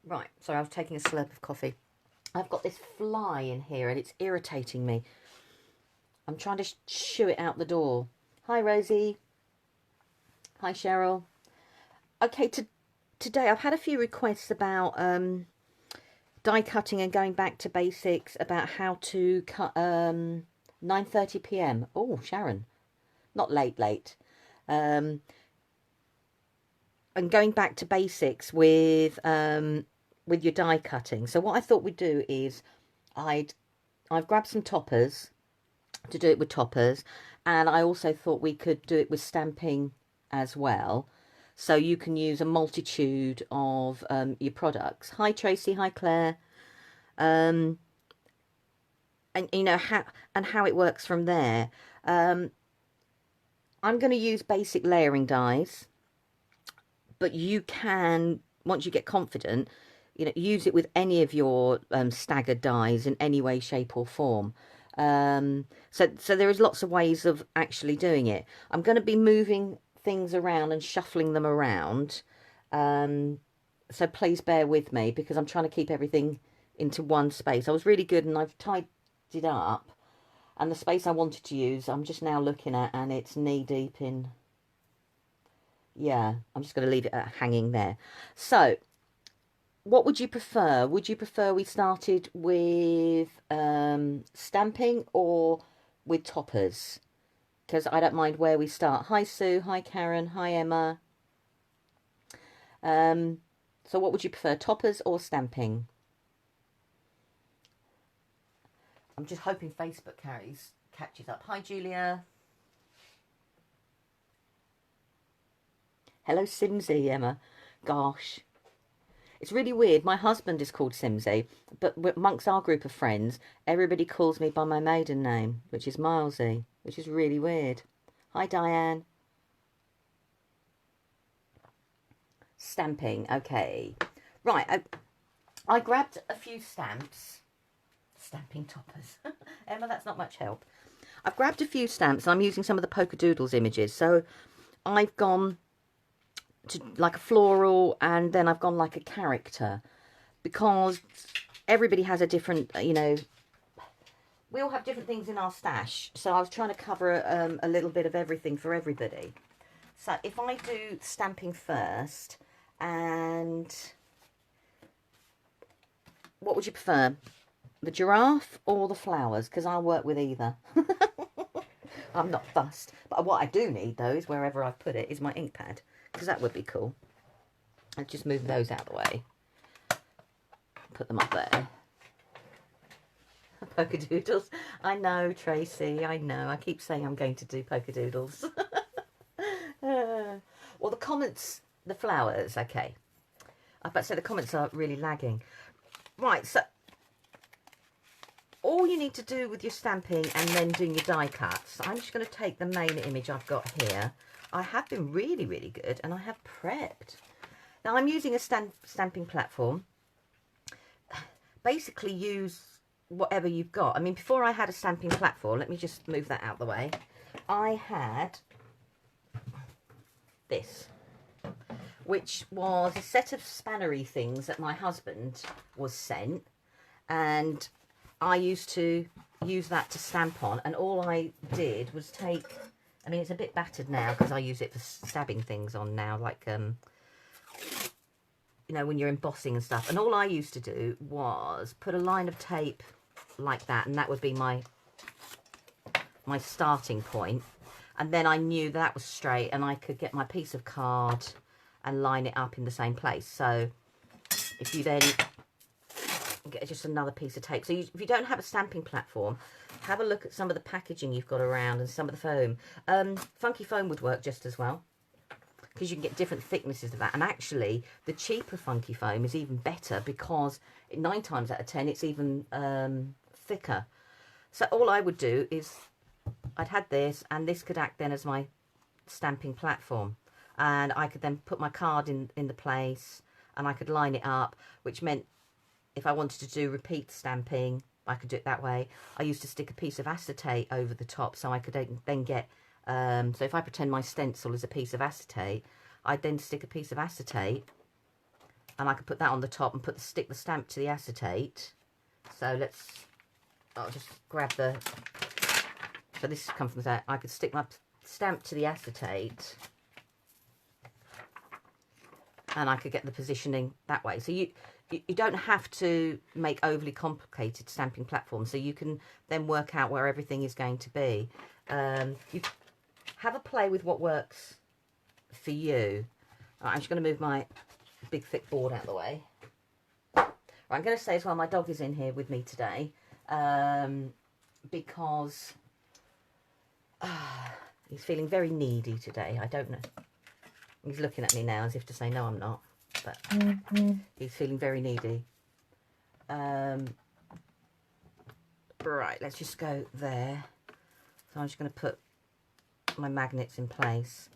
Right, sorry, I was taking a slurp of coffee. I've got this fly in here and it's irritating me. I'm trying to shoo it out the door. Hi, Rosie. Hi, Cheryl. Okay, today I've had a few requests about die cutting and going back to basics, about how to cut 9:30 p.m. Oh, Sharon, not late. Um, and going back to basics with your die cutting. So what I thought we'd do is I've grabbed some toppers to do it with toppers, and I also thought we could do it with stamping as well. So you can use a multitude of your products. Hi Tracy, hi Claire. Um, and you know how it works from there. Um, I'm going to use basic layering dies, but you can, once you get confident, use it with any of your staggered dies in any way, shape or form. So there is lots of ways of actually doing it. I'm going to be moving things around and shuffling them around. So please bear with me because I'm trying to keep everything into one space. I was really good and I've tidied it up. And the space I wanted to use, I'm just now looking at, and it's knee deep in. Yeah, I'm just going to leave it hanging there. So, what would you prefer? Would you prefer we started with stamping or with toppers? Because I don't mind where we start. Hi Sue, hi Karen, hi Emma. So what would you prefer, toppers or stamping? I'm just hoping Facebook catches up. Hi Julia. Hello Simsy, Emma. Gosh. It's really weird. My husband is called Simsy, but amongst our group of friends, everybody calls me by my maiden name, which is Milesy, which is really weird. Hi Diane. Stamping, okay. Right, I grabbed a few stamps. Stamping toppers. Emma, that's not much help. I've grabbed a few stamps. I'm using some of the Polkadoodles images. So I've gone to like a floral, and then I've gone like a character, because everybody has a different, we all have different things in our stash. So I was trying to cover a little bit of everything for everybody. So if I do stamping first, and what would you prefer? The giraffe or the flowers? Because I'll work with either. I'm not fussed. But what I do need, though, is wherever I put it, is my ink pad. Because that would be cool. I'll just move those out of the way. Put them up there. Polkadoodles. I know, Tracy. I know. I keep saying I'm going to do Polkadoodles. Well, the comments, the flowers, okay. I bet so the comments are really lagging. Right, so all you need to do with your stamping and then doing your die cuts, I'm just going to take the main image I've got here. I have been really, really good, and I have prepped. Now, I'm using a stamping platform. Basically, use whatever you've got. I mean, before I had a stamping platform, let me just move that out of the way. I had this, which was a set of spannery things that my husband was sent, and I used to use that to stamp on, and all I did was take, I mean, it's a bit battered now because I use it for stabbing things on now, like, when you're embossing and stuff. And all I used to do was put a line of tape like that, and that would be my starting point. And then I knew that was straight, and I could get my piece of card and line it up in the same place. So if you then get just another piece of tape. So if you don't have a stamping platform, have a look at some of the packaging you've got around and some of the foam. Funky foam would work just as well, because you can get different thicknesses of that. And actually, the cheaper funky foam is even better, because 9 times out of 10, it's even thicker. So all I would do is, I'd had this, and this could act then as my stamping platform. And I could then put my card in the place, and I could line it up, which meant if I wanted to do repeat stamping, I could do it that way. I used to stick a piece of acetate over the top, so I could then get, so if I pretend my stencil is a piece of acetate, I'd then stick a piece of acetate and I could put that on the top and stick the stamp to the acetate. So I'll just grab the, so this comes from that. I could stick my stamp to the acetate, and I could get the positioning that way. So you don't have to make overly complicated stamping platforms, so you can then work out where everything is going to be. You have a play with what works for you. Right, I'm just going to move my big thick board out of the way. Right, I'm going to say as well, my dog is in here with me today, because he's feeling very needy today. I don't know. He's looking at me now as if to say, no, I'm not. But he's feeling very needy. Right, let's just go there. So I'm just going to put my magnets in place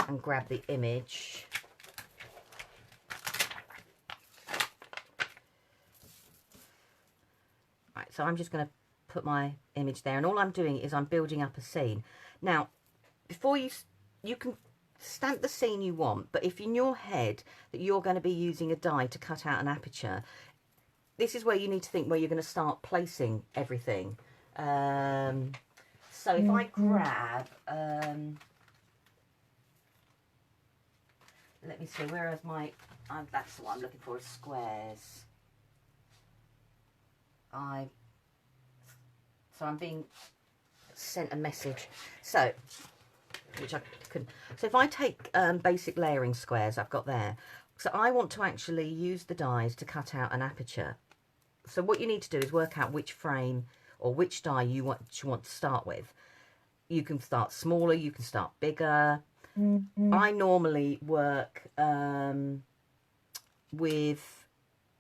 and grab the image. Right, so I'm just going to put my image there, and all I'm doing is I'm building up a scene. Now, before you can stamp the scene you want, but if in your head that you're going to be using a die to cut out an aperture, this is where you need to think where you're going to start placing everything. So if I grab, let me see, where is my, that's what I'm looking for, is squares. So I'm being sent a message. So, which I can, so if I take basic layering squares I've got there, so I want to actually use the dies to cut out an aperture. So what you need to do is work out which frame or which die you want to start with. You can start smaller, you can start bigger. I normally work with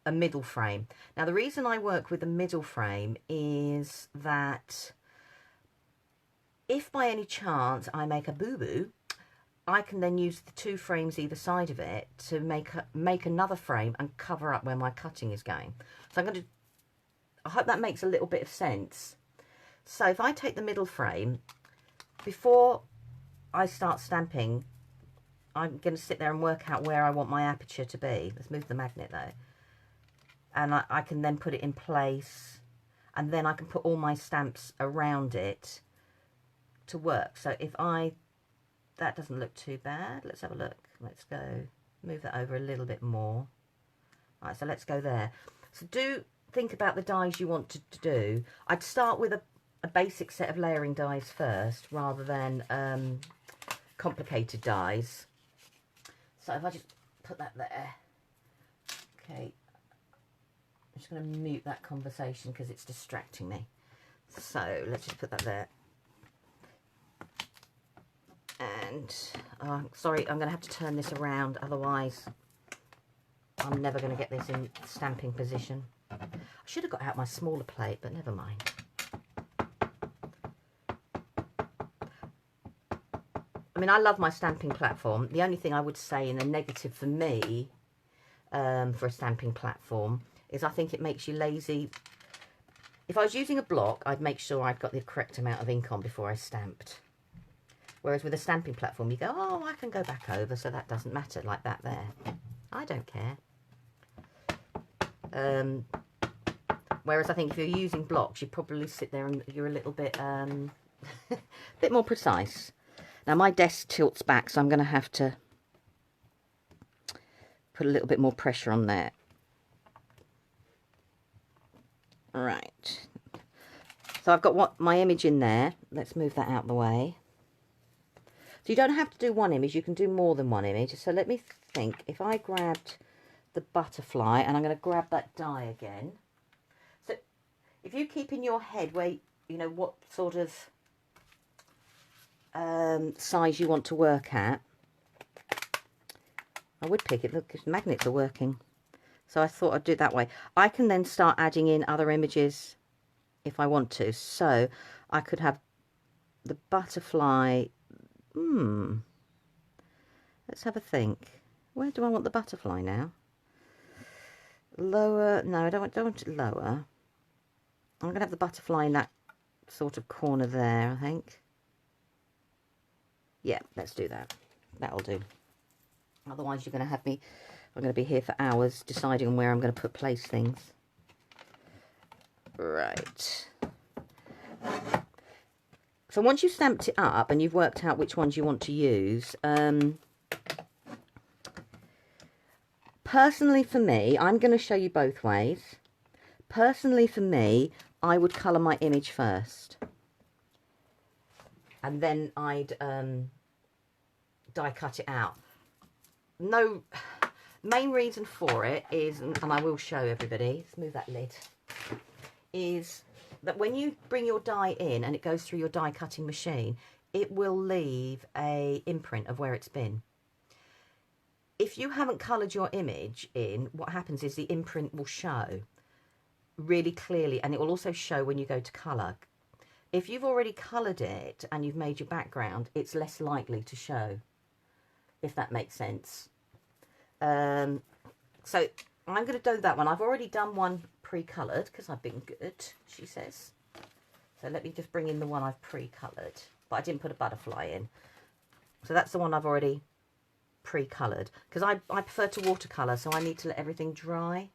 a middle frame. Now the reason I work with a middle frame is that if by any chance I make a boo-boo, I can then use the two frames either side of it to make another frame and cover up where my cutting is going. So I hope that makes a little bit of sense. So if I take the middle frame, before I start stamping, I'm going to sit there and work out where I want my aperture to be. Let's move the magnet though. And I can then put it in place, and then I can put all my stamps around it to work. So if that doesn't look too bad. Let's have a look. Let's go, move that over a little bit more. Right, so let's go there. So do think about the dies you want to do. I'd start with a basic set of layering dies first, rather than complicated dies. So if I just put that there. Okay. I'm just going to mute that conversation because it's distracting me. So let's just put that there. And sorry, I'm going to have to turn this around, otherwise I'm never going to get this in stamping position. I should have got out my smaller plate, but never mind. I mean, I love my stamping platform. The only thing I would say in a negative for me for a stamping platform is I think it makes you lazy. If I was using a block, I'd make sure I'd got the correct amount of ink on before I stamped. Whereas with a stamping platform, you go, oh, I can go back over, so that doesn't matter, like that there. I don't care. Whereas I think if you're using blocks, you probably sit there and you're a little bit, bit more precise. Now my desk tilts back, so I'm going to have to put a little bit more pressure on there. Right. So I've got my image in there. Let's move that out of the way. So you don't have to do one image, you can do more than one image. So let me think, if I grabbed the butterfly, and I'm going to grab that die again. So if you keep in your head where, you know, what sort of size you want to work at. I would pick it, look, because magnets are working. So I thought I'd do it that way. I can then start adding in other images if I want to. So I could have the butterfly. Let's have a think. Where do I want the butterfly now? Lower. No, I don't want it lower. I'm going to have the butterfly in that sort of corner there, I think. Yeah, let's do that. That'll do. Otherwise, you're going to have me I'm going to be here for hours deciding on where I'm going to place things. Right. So once you've stamped it up and you've worked out which ones you want to use, personally for me, I'm going to show you both ways. Personally for me, I would colour my image first. And then I'd die cut it out. No, main reason for it is, and I will show everybody, let's move that lid, is that when you bring your die in and it goes through your die cutting machine, it will leave a imprint of where it's been. If you haven't coloured your image in, what happens is the imprint will show really clearly, and it will also show when you go to colour. If you've already coloured it and you've made your background, it's less likely to show, if that makes sense. So I'm going to do that one. I've already done one pre-coloured because I've been good, she says. So let me just bring in the one I've pre-coloured, but I didn't put a butterfly in. So that's the one I've already pre-coloured because I prefer to watercolour, so I need to let everything dry.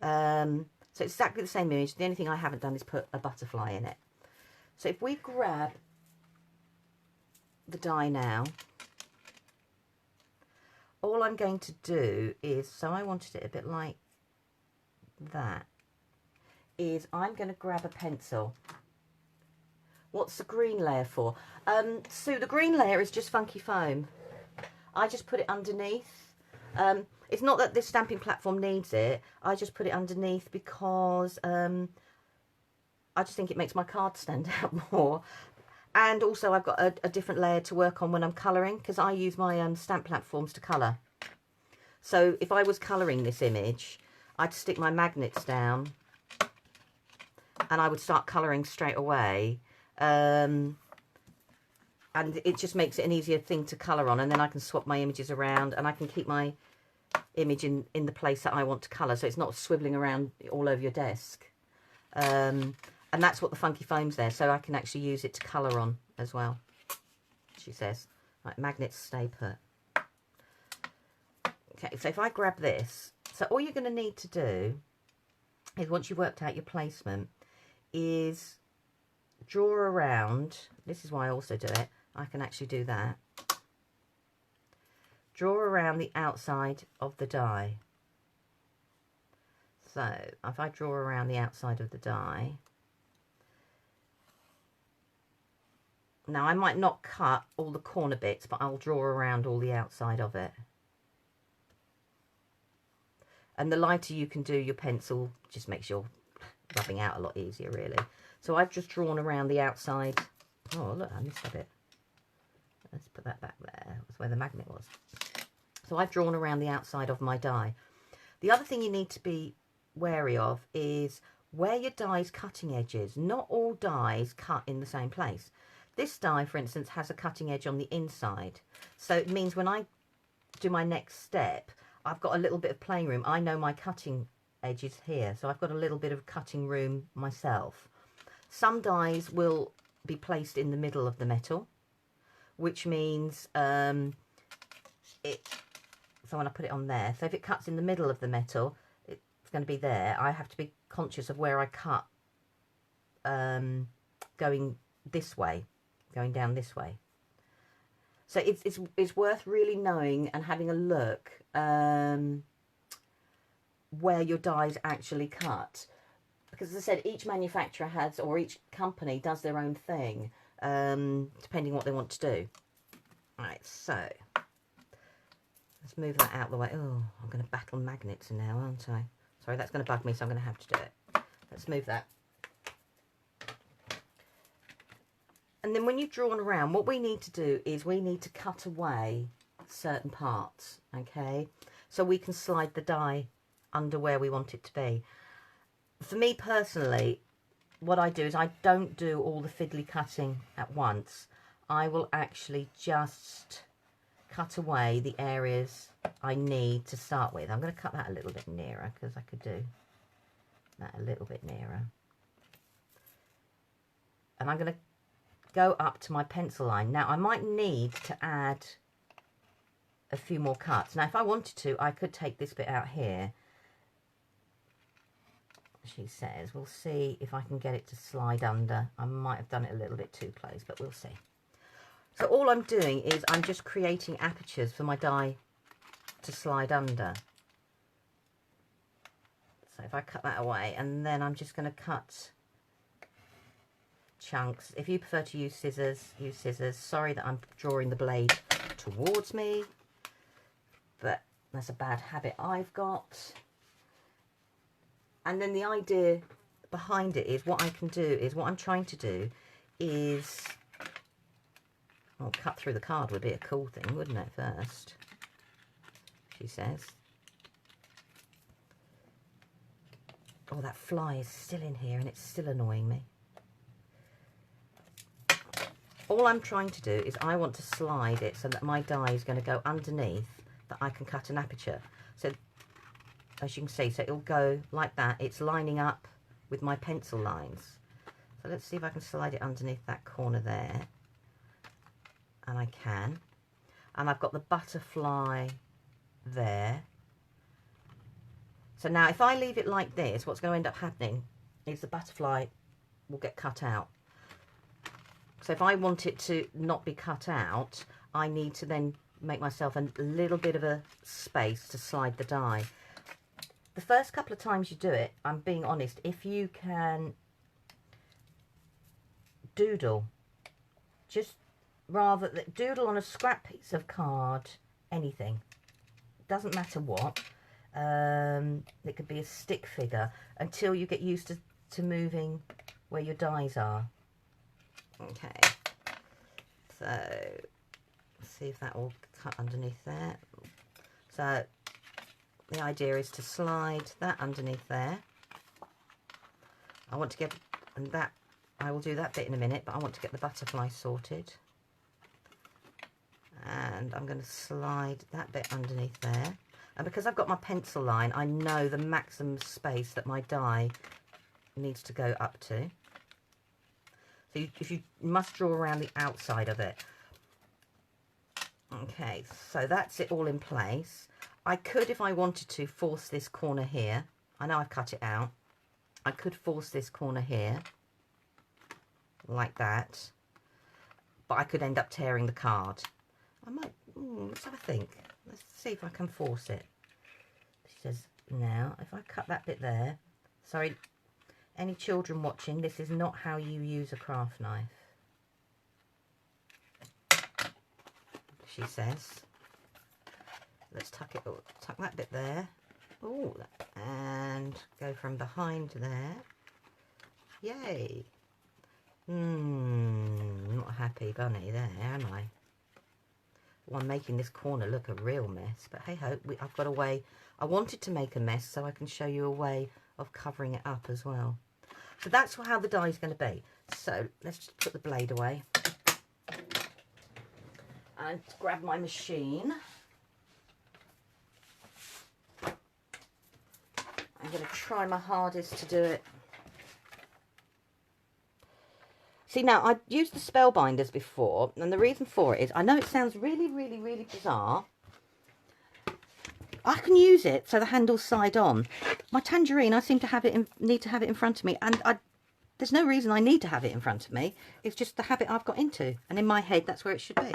So it's exactly the same image. The only thing I haven't done is put a butterfly in it. So if we grab the die now, all I'm going to do is, so I wanted it a bit like that, is I'm going to grab a pencil. What's the green layer for? So the green layer is just funky foam. I just put it underneath. It's not that this stamping platform needs it. I just put it underneath because I just think it makes my card stand out more. And also I've got a different layer to work on when I'm colouring, because I use my stamp platforms to colour. So if I was colouring this image, I'd stick my magnets down and I would start colouring straight away. And it just makes it an easier thing to colour on, and then I can swap my images around and I can keep my image in the place that I want to colour, so it's not swivelling around all over your desk. And that's what the funky foam's there, so I can actually use it to colour on as well, she says. Like, magnets stay put. Okay, so if I grab this, so all you're going to need to do is, once you've worked out your placement, is draw around. This is why I also do it. I can actually do that. Draw around the outside of the die. So if I draw around the outside of the die, now I might not cut all the corner bits, but I'll draw around all the outside of it. And the lighter you can do your pencil, just makes your rubbing out a lot easier, really. So I've just drawn around the outside. Oh, look, I missed a bit. Let's put that back there. That's where the magnet was. So I've drawn around the outside of my die. The other thing you need to be wary of is where your die's cutting edge is. Not all dies cut in the same place. This die, for instance, has a cutting edge on the inside. So it means when I do my next step, I've got a little bit of playing room. I know my cutting edge is here, so I've got a little bit of cutting room myself. Some dies will be placed in the middle of the metal, which means so when I put it on there, so if it cuts in the middle of the metal, it's going to be there. I have to be conscious of where I cut going this way, going down this way. So it's worth really knowing and having a look where your dies actually cut. Because as I said, each manufacturer has, or each company does their own thing, depending what they want to do. Right, so let's move that out of the way. Oh, I'm going to battle magnets now, aren't I? Sorry, that's going to bug me, so I'm going to have to do it. Let's move that. And then when you've drawn around, what we need to do is we need to cut away certain parts, okay? So we can slide the die under where we want it to be. For me personally, what I do is I don't do all the fiddly cutting at once. I will actually just cut away the areas I need to start with. I'm going to cut that a little bit nearer because I could do that a little bit nearer. And I'm going to go up to my pencil line. Now I might need to add a few more cuts. Now, if I wanted to, I could take this bit out here. She says, we'll see if I can get it to slide under. I might have done it a little bit too close, but we'll see. So all I'm doing is I'm just creating apertures for my die to slide under. So if I cut that away, and then I'm just going to cut chunks. If you prefer to use scissors, use scissors. Sorry that I'm drawing the blade towards me, but that's a bad habit I've got. And then the idea behind it is what I can do is, what I'm trying to do is, well, cut through the card would be a cool thing, wouldn't it, first? She says. Oh, that fly is still in here and it's still annoying me. All I'm trying to do is I want to slide it so that my die is going to go underneath, that I can cut an aperture. So, as you can see, so it'll go like that. It's lining up with my pencil lines. So let's see if I can slide it underneath that corner there. And I can. And I've got the butterfly there. So now if I leave it like this, what's going to end up happening is the butterfly will get cut out. So if I want it to not be cut out, I need to then make myself a little bit of a space to slide the die. The first couple of times you do it, I'm being honest, if you can doodle, just rather doodle on a scrap piece of card, anything, doesn't matter what. It could be a stick figure until you get used to moving where your dies are. Okay, so let's see if that will cut underneath there. So the idea is to slide that underneath there. I want to get, and that, I will do that bit in a minute, but I want to get the butterfly sorted. And I'm going to slide that bit underneath there. And because I've got my pencil line, I know the maximum space that my die needs to go up to. So you must draw around the outside of it. Okay, so that's it all in place. I could, if I wanted to, force this corner here. I know I've cut it out. I could force this corner here, like that. But I could end up tearing the card. I might, let's have a think. Let's see if I can force it. She says, now, if I cut that bit there, sorry, any children watching, this is not how you use a craft knife. She says. Let's tuck that bit there. Oh, and go from behind there. Yay. Not a happy bunny there, am I? Well, I'm making this corner look a real mess, but hey ho, I've got a way. I wanted to make a mess so I can show you a way of covering it up as well. So that's how the die is going to be. So let's just put the blade away and grab my machine. I'm going to try my hardest to do it. See, now, I've used the spellbinders before, and the reason for it is, I know it sounds really, really, really bizarre. I can use it so the handle's side on. My tangerine, I seem to have it need to have it in front of me, and there's no reason I need to have it in front of me. It's just the habit I've got into, and in my head, that's where it should be.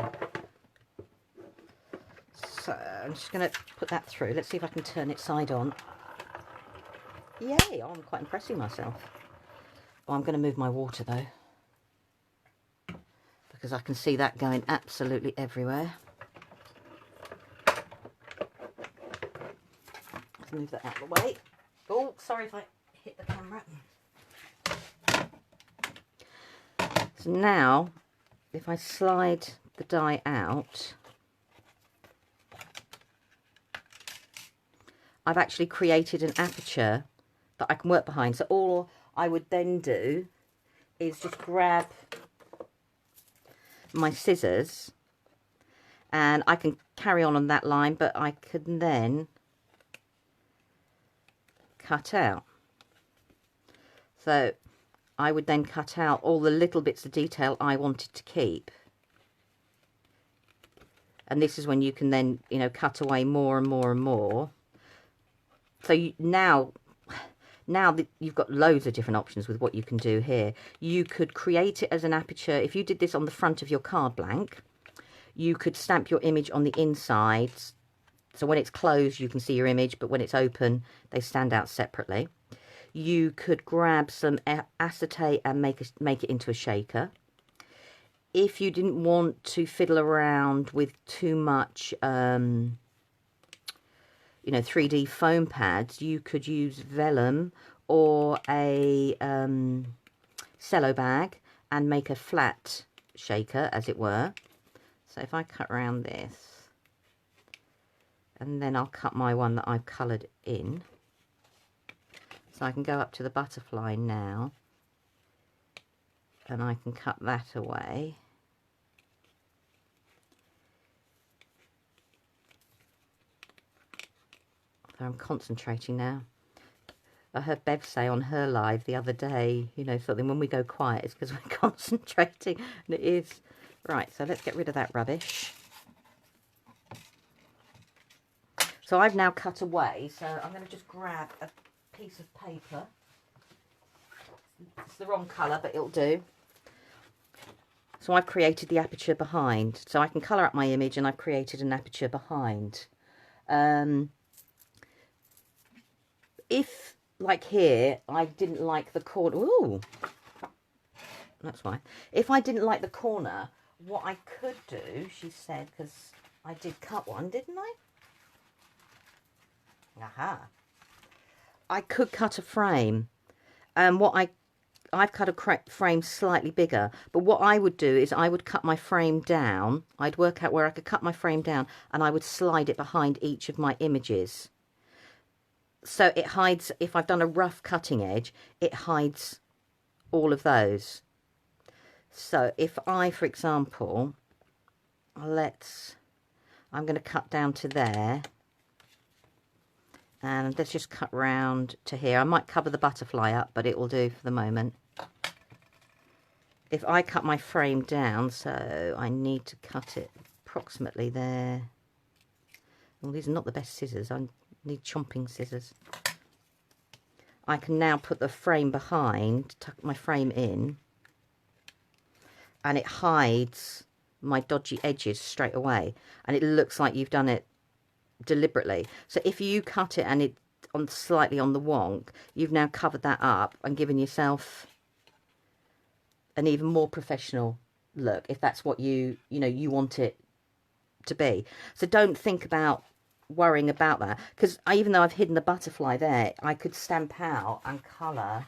So, I'm just going to put that through. Let's see if I can turn it side on. Yay! Oh, I'm quite impressing myself. Oh, I'm going to move my water, though, because I can see that going absolutely everywhere. Let's move that out of the way. Oh, sorry if I hit the camera. So now, if I slide the die out, I've actually created an aperture that I can work behind. So all I would then do is just grab my scissors, and I can carry on that line, but I can then cut out. So I would then cut out all the little bits of detail I wanted to keep. And this is when you can then, you know, cut away more and more and more. So now that you've got loads of different options with what you can do here. You could create it as an aperture. If you did this on the front of your card blank, you could stamp your image on the inside. So when it's closed, you can see your image, but when it's open, they stand out separately. You could grab some acetate and make it into a shaker. If you didn't want to fiddle around with too much, you know, 3D foam pads, you could use vellum or a cello bag and make a flat shaker, as it were. So if I cut around this, and then I'll cut my one that I've coloured in. So I can go up to the butterfly now, and I can cut that away. So I'm concentrating now. I heard Bev say on her live the other day, you know, something when we go quiet, it's because we're concentrating, and it is. Right, so let's get rid of that rubbish. So I've now cut away, so I'm going to just grab a piece of paper. It's the wrong colour, but it'll do. So I've created the aperture behind. So I can colour up my image, and I've created an aperture behind. If, like here, I didn't like the corner... Ooh! That's fine. If I didn't like the corner, what I could do, she said, because I did cut one, didn't I? Aha. I could cut a frame. And I've cut a frame slightly bigger. But what I would do is I would cut my frame down. I'd work out where I could cut my frame down, and I would slide it behind each of my images. So it hides, if I've done a rough cutting edge, it hides all of those. So if I, for example, I'm going to cut down to there. And let's just cut round to here. I might cover the butterfly up, but it will do for the moment. If I cut my frame down, so I need to cut it approximately there. Well, these are not the best scissors. I need chomping scissors. I can now put the frame behind, tuck my frame in, and it hides my dodgy edges straight away. And it looks like you've done it deliberately. So if you cut it and it's slightly on the wonk, you've now covered that up and given yourself an even more professional look, if that's what you want it to be. So don't think about worrying about that, because even though I've hidden the butterfly there, I could stamp out and colour,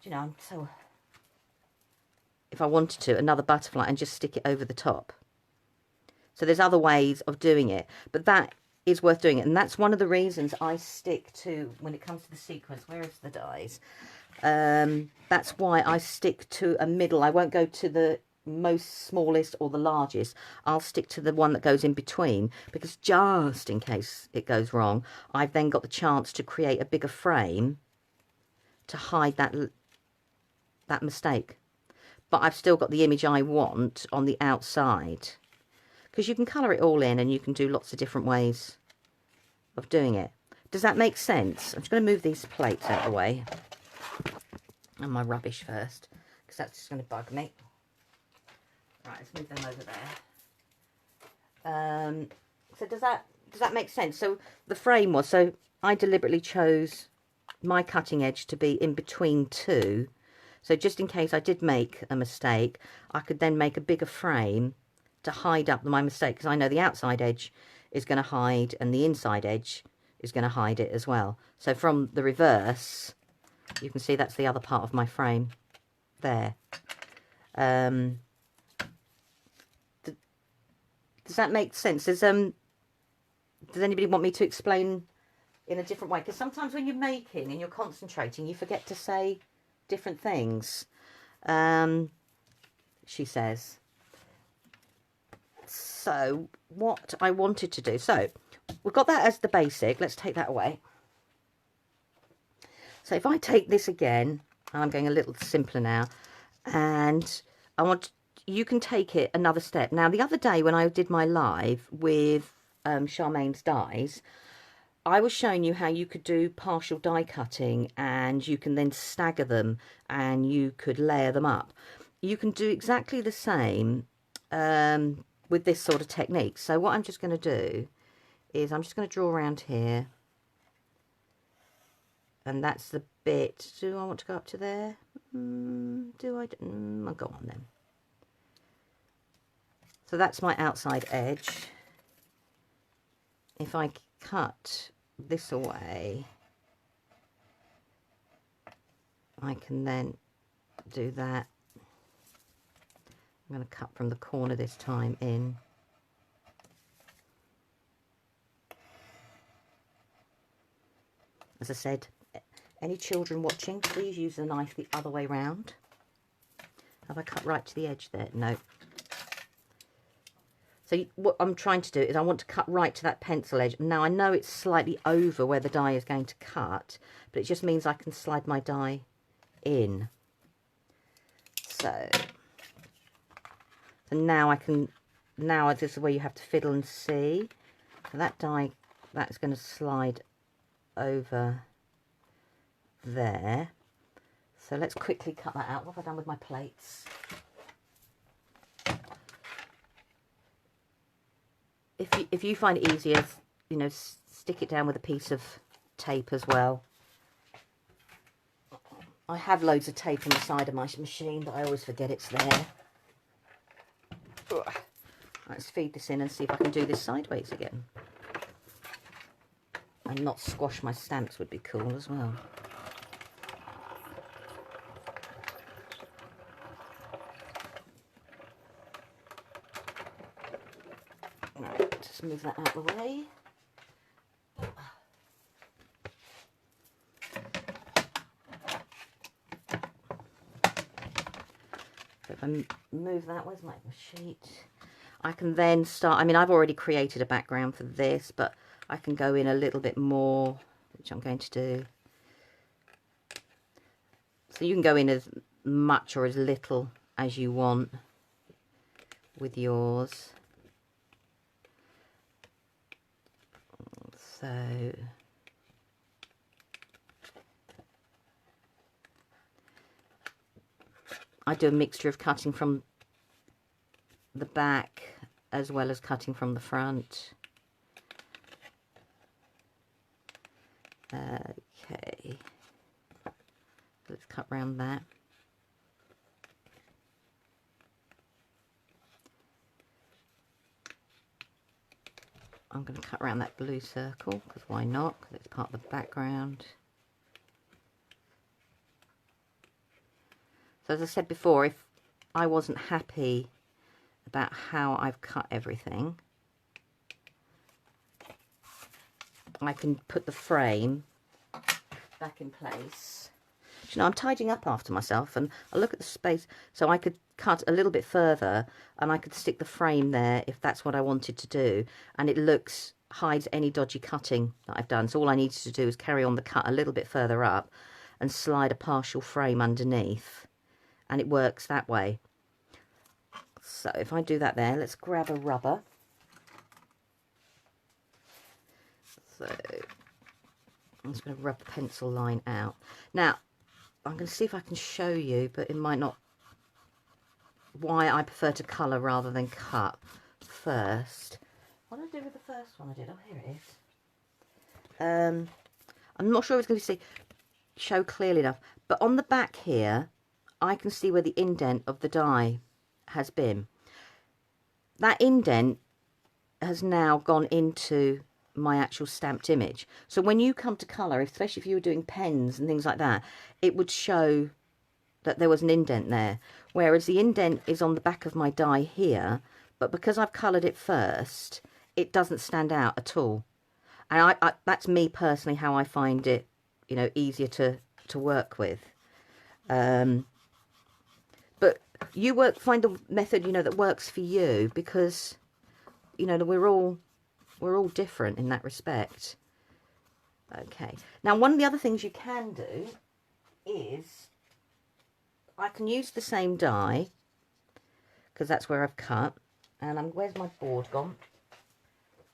you know, so if I wanted to, another butterfly and just stick it over the top. So there's other ways of doing it, but that is worth doing it. And that's one of the reasons I stick to, when it comes to the sequence, where is the dies? That's why I stick to a middle. I won't go to the most smallest or the largest. I'll stick to the one that goes in between, because just in case it goes wrong, I've then got the chance to create a bigger frame to hide that mistake. But I've still got the image I want on the outside. Because you can colour it all in, and you can do lots of different ways of doing it. Does that make sense? I'm just going to move these plates out of the way. And my rubbish first, because that's just going to bug me. Right, let's move them over there. So does that make sense? So the frame was, so I deliberately chose my cutting edge to be in between two. So just in case I did make a mistake, I could then make a bigger frame to hide up my mistake, because I know the outside edge is going to hide and the inside edge is going to hide it as well. So from the reverse, you can see that's the other part of my frame there. Does that make sense? Does anybody want me to explain in a different way? Because sometimes when you're making and you're concentrating, you forget to say different things. She says. So what I wanted to do, so we've got that as the basic. Let's take that away. So if I take this again, and I'm going a little simpler now, and I want you can take it another step. Now, the other day when I did my live with Charmaine's dies, I was showing you how you could do partial die cutting, and you can then stagger them and you could layer them up. You can do exactly the same with this sort of technique. So what I'm just going to do is I'm just going to draw around here, and that's the bit. Do I want to go up to there? Do I? I'll go on then. So that's my outside edge. If I cut this away, I can then do that. I'm going to cut from the corner this time in. As I said, any children watching, please use the knife the other way round. Have I cut right to the edge there? No. So what I'm trying to do is I want to cut right to that pencil edge. Now I know it's slightly over where the die is going to cut, but it just means I can slide my die in. So now I can, now this is where you have to fiddle and see. So that die, that's going to slide over there. So let's quickly cut that out. What have I done with my plates? If you find it easier, you know, stick it down with a piece of tape as well. I have loads of tape on the side of my machine, but I always forget it's there. Let's feed this in and see if I can do this sideways again. And not squash my stamps would be cool as well. Right, just move that out of the way. So if I move that, where's my sheet? I can then start, I mean, I've already created a background for this, but I can go in a little bit more, which I'm going to do. So you can go in as much or as little as you want with yours. So I do a mixture of cutting from the back as well as cutting from the front. Okay, let's cut round that. I'm going to cut around that blue circle, because why not? Because it's part of the background. So as I said before, if I wasn't happy about how I've cut everything, I can put the frame back in place. You know, I'm tidying up after myself, and I look at the space, so I could cut a little bit further and I could stick the frame there if that's what I wanted to do, and it hides any dodgy cutting that I've done. So all I needed to do is carry on the cut a little bit further up and slide a partial frame underneath, and it works that way. So if I do that there, let's grab a rubber. So I'm just going to rub the pencil line out. Now, I'm going to see if I can show you, but it might not, why I prefer to colour rather than cut first. What did I do with the first one I did? Oh, here it is. I'm not sure if it's going to show clearly enough, but on the back here, I can see where the indent of the die has been. That indent has now gone into my actual stamped image. So when you come to colour, especially if you were doing pens and things like that, it would show that there was an indent there. Whereas the indent is on the back of my die here, but because I've coloured it first, it doesn't stand out at all. And that's me personally, how I find it, you know, easier to work with. But you find a method, you know, that works for you, because, you know, we're all different in that respect. Okay. Now, one of the other things you can do is I can use the same die, because that's where I've cut. And where's my board gone?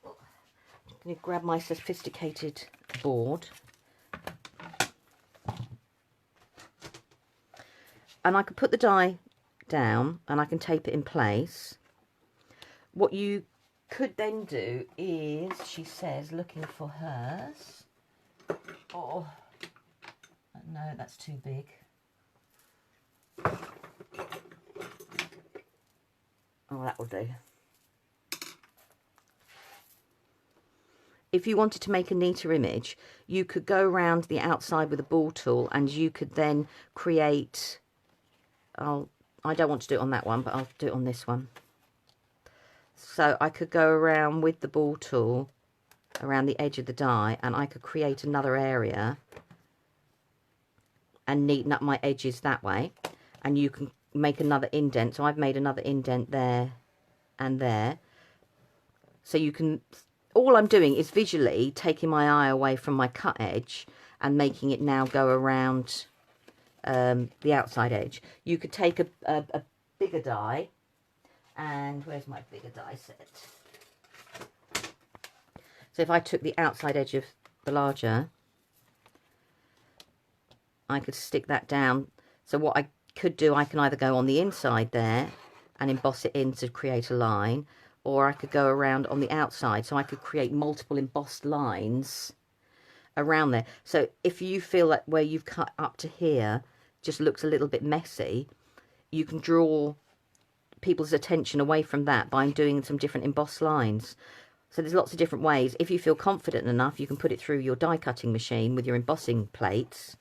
I'm going to grab my sophisticated board. And I can put the die down and I can tape it in place. What you could then do is, she says, looking for hers. Oh, no, that's too big. Oh, that will do. If you wanted to make a neater image, you could go around the outside with a ball tool and you could then create... I don't want to do it on that one, but I'll do it on this one. So I could go around with the ball tool around the edge of the die and I could create another area and neaten up my edges that way. And you can make another indent. So I've made another indent there and there. So you can... All I'm doing is visually taking my eye away from my cut edge and making it now go around the outside edge. You could take a bigger die, and where's my bigger die set? So if I took the outside edge of the larger, I could stick that down. So what I could do, I can either go on the inside there and emboss it in to create a line, or I could go around on the outside, so I could create multiple embossed lines around there. So if you feel that where you've cut up to here just looks a little bit messy, you can draw people's attention away from that by doing some different embossed lines. So there's lots of different ways. If you feel confident enough, you can put it through your die cutting machine with your embossing plates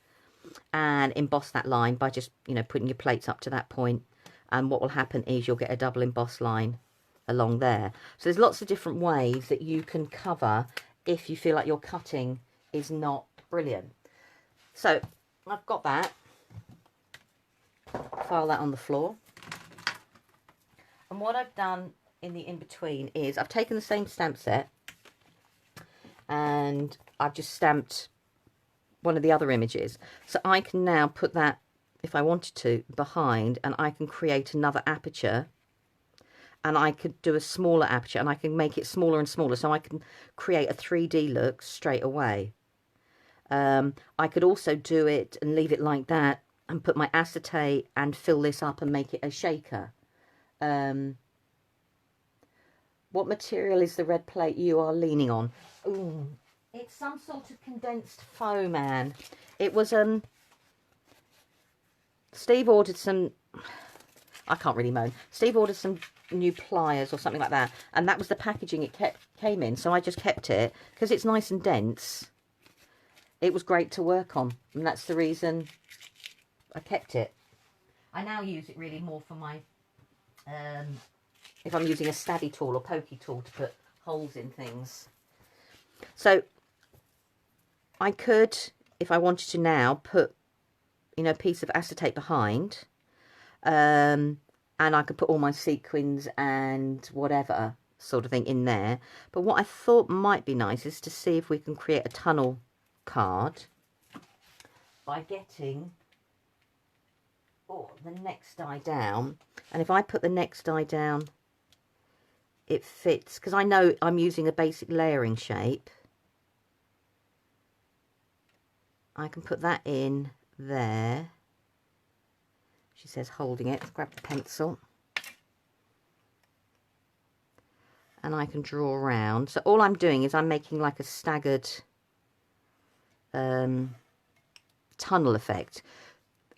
and emboss that line by just, you know, putting your plates up to that point. And what will happen is you'll get a double embossed line along there. So there's lots of different ways that you can cover if you feel like your cutting is not brilliant. So I've got that. File that on the floor. And what I've done in the in-between is I've taken the same stamp set and I've just stamped one of the other images. So I can now put that, if I wanted to, behind, and I can create another aperture, and I could do a smaller aperture, and I can make it smaller and smaller, so I can create a 3D look straight away. I could also do it and leave it like that and put my acetate and fill this up and make it a shaker. What material is the red plate you are leaning on? Ooh, it's some sort of condensed foam, Anne. It was, Steve ordered some, I can't really moan. Steve ordered some new pliers or something like that, and that was the packaging it came in, so I just kept it because it's nice and dense. It was great to work on, and that's the reason I kept it. I now use it really more for my, if I'm using a stabby tool or pokey tool to put holes in things. So I could, if I wanted to now, put, you know, a piece of acetate behind, and I could put all my sequins and whatever sort of thing in there. But what I thought might be nice is to see if we can create a tunnel card by getting the next die down. And if I put the next die down, it fits, because I know I'm using a basic layering shape. I can put that in there. She says holding it. Let's grab the pencil. And I can draw around. So all I'm doing is I'm making like a staggered tunnel effect.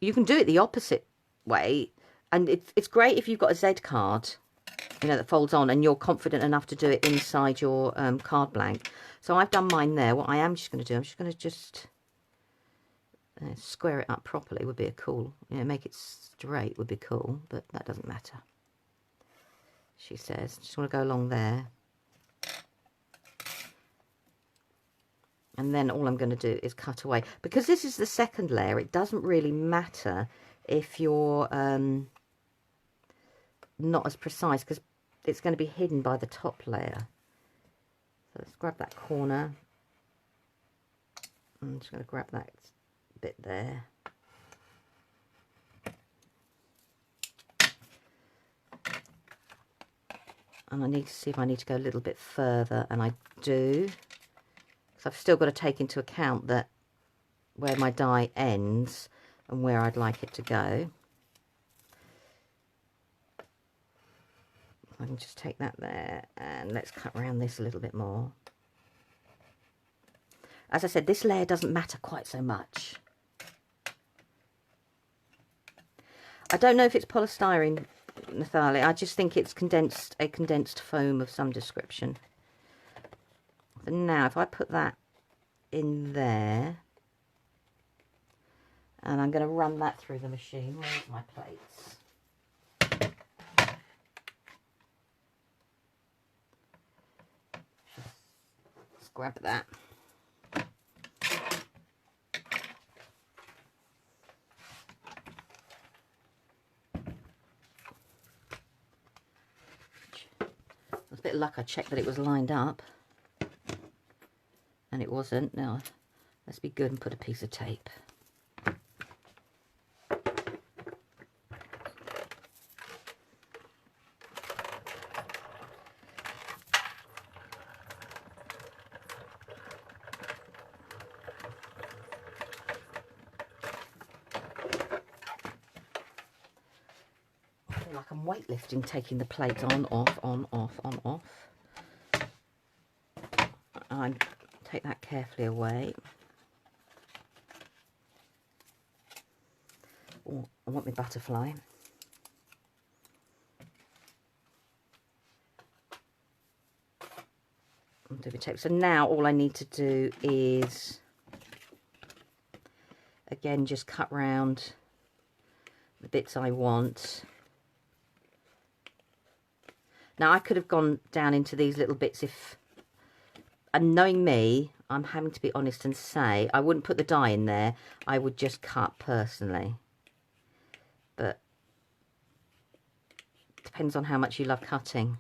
You can do it the opposite way, and it's great if you've got a Z card, you know, that folds on and you're confident enough to do it inside your card blank. So I've done mine there. What I am just going to do, I'm just going to square it up properly. Would be a cool, you know, make it straight would be cool, but that doesn't matter. She says, just want to go along there. And then all I'm going to do is cut away. Because this is the second layer, it doesn't really matter if you're not as precise, because it's going to be hidden by the top layer. So let's grab that corner. I'm just going to grab that bit there. And I need to see if I need to go a little bit further, and I do. So I've still got to take into account that where my die ends and where I'd like it to go. I can just take that there, and let's cut around this a little bit more. As I said, this layer doesn't matter quite so much. I don't know if it's polystyrene, Nathalie. I just think it's a condensed foam of some description. So now if I put that in there, and I'm going to run that through the machine. Where's my plates? Let's grab that. With a bit of luck, I checked that it was lined up, and it wasn't. Now, let's be good and put a piece of tape. Like I'm weightlifting, taking the plates on, off, on, off, on, off. I take that carefully away. Oh, I want my butterfly. Do the tape. So now all I need to do is, again, just cut round the bits I want. Now, I could have gone down into these little bits if, and knowing me, I'm having to be honest and say, I wouldn't put the die in there. I would just cut personally. But it depends on how much you love cutting.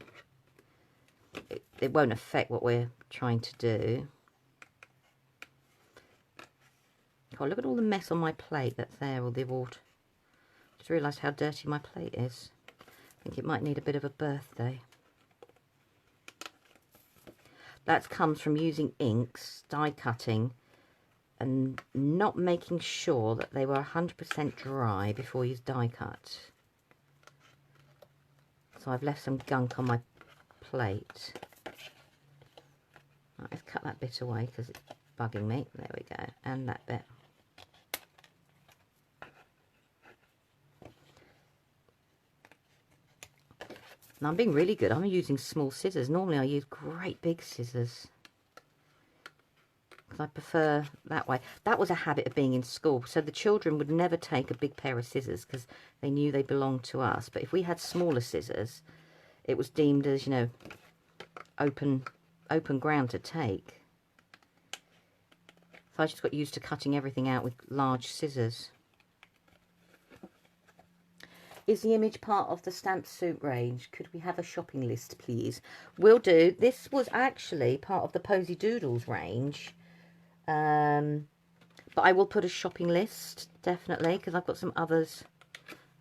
It won't affect what we're trying to do. Oh, look at all the mess on my plate that's there, all the water. Just realised how dirty my plate is. I think it might need a bit of a birthday. That comes from using inks, die cutting, and not making sure that they were 100% dry before you die cut. So I've left some gunk on my plate. Right, let's cut that bit away because it's bugging me. There we go. And that bit. And I'm being really good. I'm using small scissors. Normally I use great big scissors, because I prefer that way. That was a habit of being in school. So the children would never take a big pair of scissors because they knew they belonged to us. But if we had smaller scissors, it was deemed as, you know, open ground to take. So I just got used to cutting everything out with large scissors. Is the image part of the stamp suit range? Could we have a shopping list, please? Will do. This was actually part of the Polkadoodles range. But I will put a shopping list, definitely, because I've got some others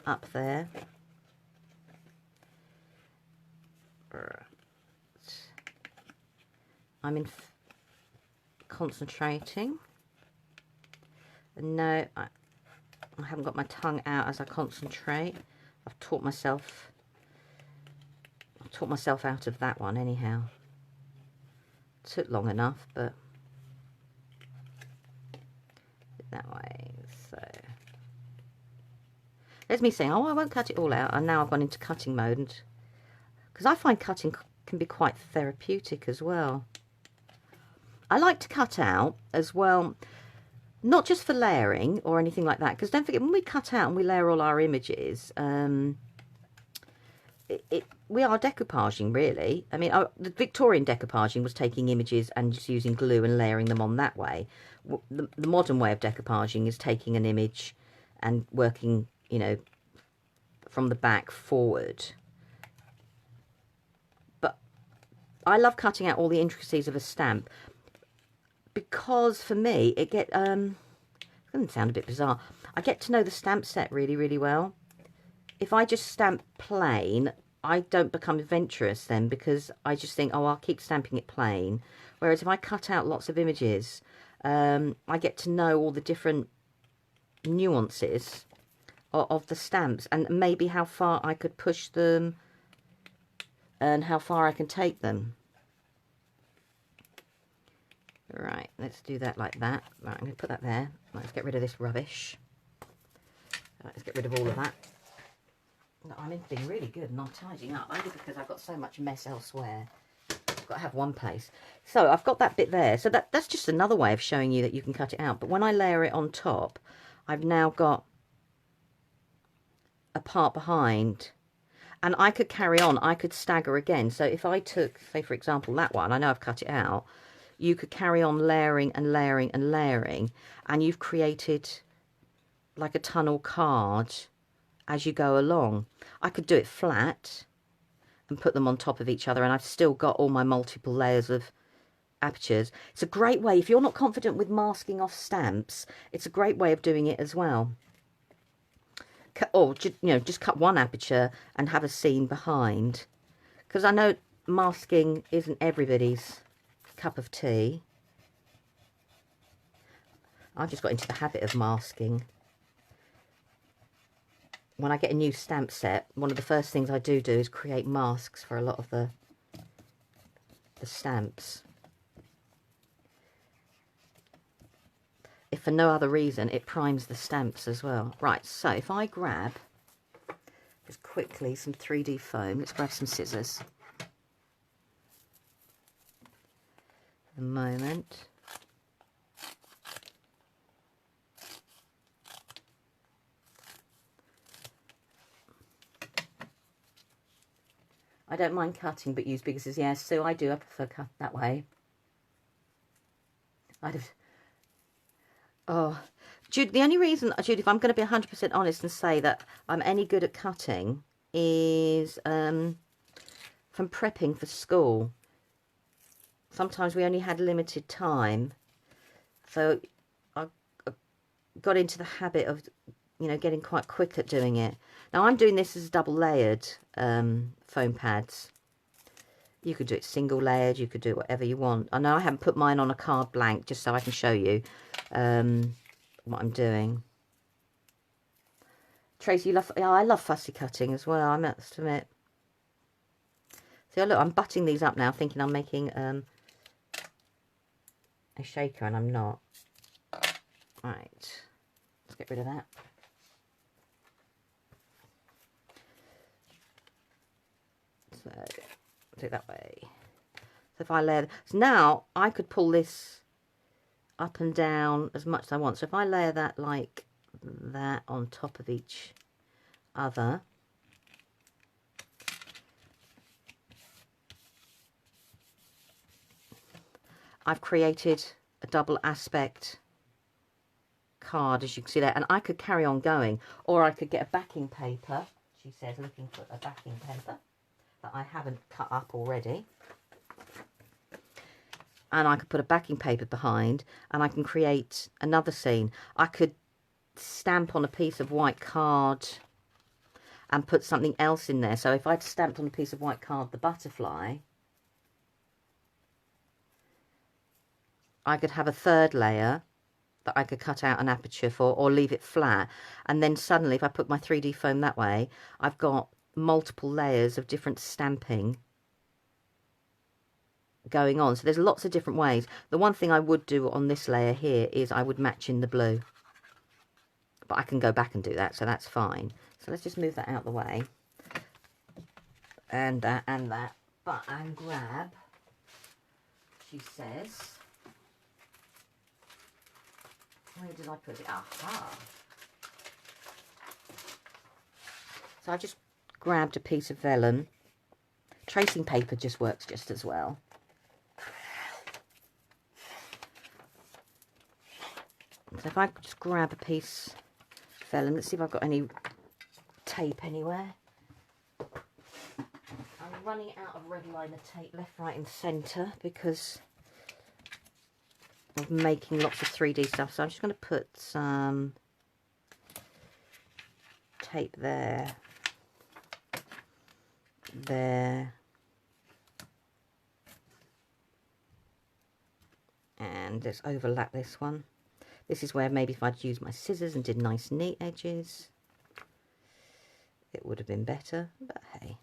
up there. I'm concentrating. And no, I haven't got my tongue out as I concentrate. I've taught myself out of that one anyhow. Took long enough, but that way. So there's me saying, oh, I won't cut it all out, and now I've gone into cutting mode, and because I find cutting can be quite therapeutic as well. I like to cut out as well, not just for layering or anything like that, because don't forget, when we cut out and we layer all our images, we are decoupaging, really. I mean, the Victorian decoupaging was taking images and just using glue and layering them on that way. The modern way of decoupaging is taking an image and working, you know, from the back forward. But I love cutting out all the intricacies of a stamp, because for me, it doesn't sound a bit bizarre. I get to know the stamp set really, really well. If I just stamp plain, I don't become adventurous then, because I just think, oh, I'll keep stamping it plain. Whereas if I cut out lots of images, I get to know all the different nuances of the stamps, and maybe how far I could push them and how far I can take them. Right, let's do that like that. Right, I'm going to put that there. Right, let's get rid of this rubbish. Right, let's get rid of all of that. No, I'm being really good and not tidying up, only because I've got so much mess elsewhere. I've got to have one place. So I've got that bit there. So that's just another way of showing you that you can cut it out. But when I layer it on top, I've now got a part behind, and I could carry on. I could stagger again. So if I took, say for example, that one, I know I've cut it out, you could carry on layering and layering and layering, and you've created like a tunnel card as you go along. I could do it flat and put them on top of each other, and I've still got all my multiple layers of apertures. It's a great way, if you're not confident with masking off stamps, it's a great way of doing it as well. Or, you know, just cut one aperture and have a scene behind. Because I know masking isn't everybody's cup of tea. I've just got into the habit of masking. When I get a new stamp set, one of the first things I do is create masks for a lot of the stamps. If for no other reason, it primes the stamps as well. Right, so if I grab, just quickly, some 3D foam. Let's grab some scissors. For the moment. I don't mind cutting, but use big scissors. Yes, so I do. I prefer cut that way. Oh, Jude, the only reason, Jude, if I'm going to be 100% honest and say that I'm any good at cutting is from prepping for school. Sometimes we only had limited time. So I got into the habit of, you know, getting quite quick at doing it. Now I'm doing this as double layered foam pads. You could do it single layered, you could do whatever you want. I know I haven't put mine on a card blank just so I can show you what I'm doing. Tracy, you love, yeah, I love fussy cutting as well, I must admit. So look, I'm butting these up now, thinking I'm making a shaker, and I'm not. Right, let's get rid of that. So do it that way. So if I layer, so now I could pull this up and down as much as I want. So if I layer that like that on top of each other, I've created a double aspect card, as you can see there, and I could carry on going, or I could get a backing paper. She says, looking for a backing paper that I haven't cut up already. And I could put a backing paper behind, and I can create another scene. I could stamp on a piece of white card and put something else in there. So if I'd stamped on a piece of white card the butterfly, I could have a third layer that I could cut out an aperture for, or leave it flat. And then suddenly, if I put my 3D foam that way, I've got multiple layers of different stamping going on. So there's lots of different ways. The one thing I would do on this layer here is I would match in the blue. But I can go back and do that, so that's fine. So let's just move that out of the way. And that, and that. But and grab, she says, where did I put it? Aha! So I just grabbed a piece of vellum. Tracing paper just works just as well. So if I just grab a piece of vellum, let's see if I've got any tape anywhere. I'm running out of red liner tape left, right and centre because of making lots of 3D stuff. So I'm just going to put some tape there. there. And let's overlap this one. This is where maybe if I'd used my scissors and did nice neat edges, it would have been better, but hey.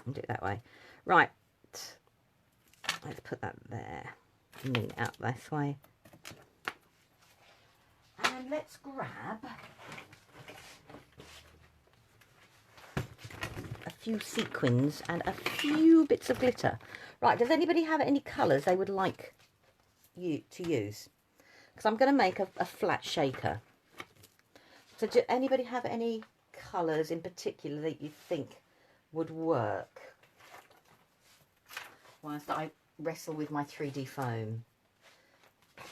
I'll do it that way. Right, let's put that there. Neat out this way. And let's grab a few sequins and a few bits of glitter. Right, does anybody have any colours they would like you to use? Because I'm going to make a flat shaker. So do anybody have any colours in particular that you think would work whilst I wrestle with my 3D foam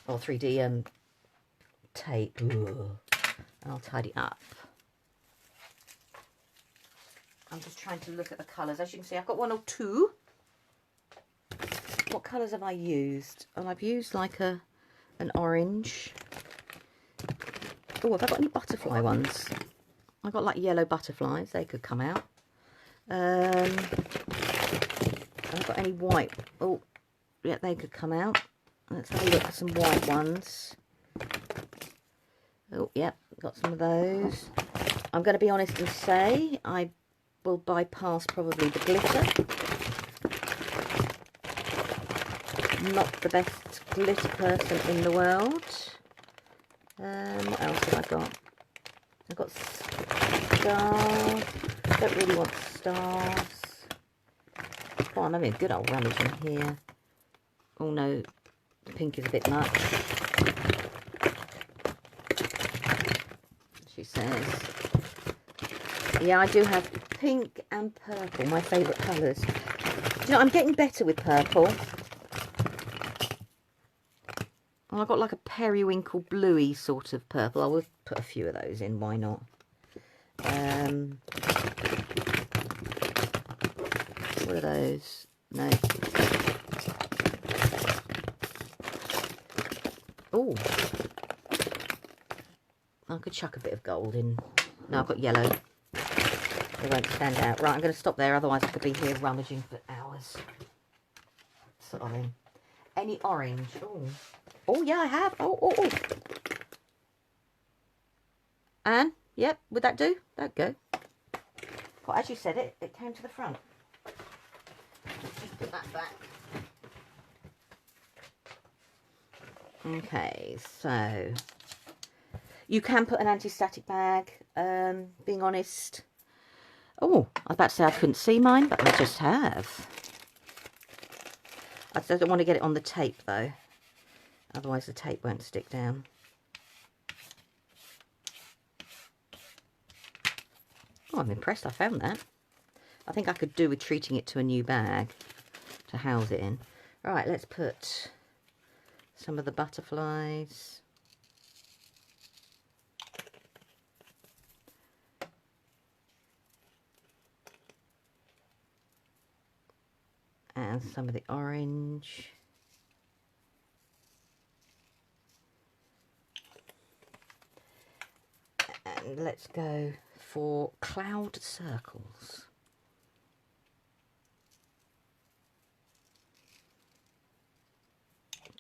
or 3D tape? Ooh. And I'll tidy up. I'm just trying to look at the colours. As you can see, I've got one or two. What colours have I used? And I've used like an orange. Oh, have I got any butterfly ones? I've got like yellow butterflies. They could come out. Have I got any white? Oh, yeah, they could come out. Let's have a look at some white ones. Oh, yep, got some of those. I'm going to be honest and say I will bypass probably the glitter. Not the best glitter person in the world. What else have I got? I've got stars. Don't really want stars. Oh, I'm having a good old rummage in here. Oh no, the pink is a bit much. She says. Yeah, I do have pink and purple, my favourite colours. Do you know, I'm getting better with purple. Well, I've got like a periwinkle bluey sort of purple. I will put a few of those in, why not? What are those? No. Oh. I could chuck a bit of gold in. No, I've got yellow. It won't stand out. Right, I'm going to stop there, otherwise I could be here rummaging for hours. Sorry. Any orange? Oh. Oh, yeah, I have. Oh. And, yep, would that do? That'd go. Well, as you said it, it came to the front. Just put that back. Okay, so you can put an anti-static bag, being honest. Oh, I was about to say I couldn't see mine, but I just have. I don't want to get it on the tape, though. Otherwise the tape won't stick down. Oh, I'm impressed I found that. I think I could do with treating it to a new bag to house it in. Right, let's put some of the butterflies. And some of the orange. And let's go for cloud circles.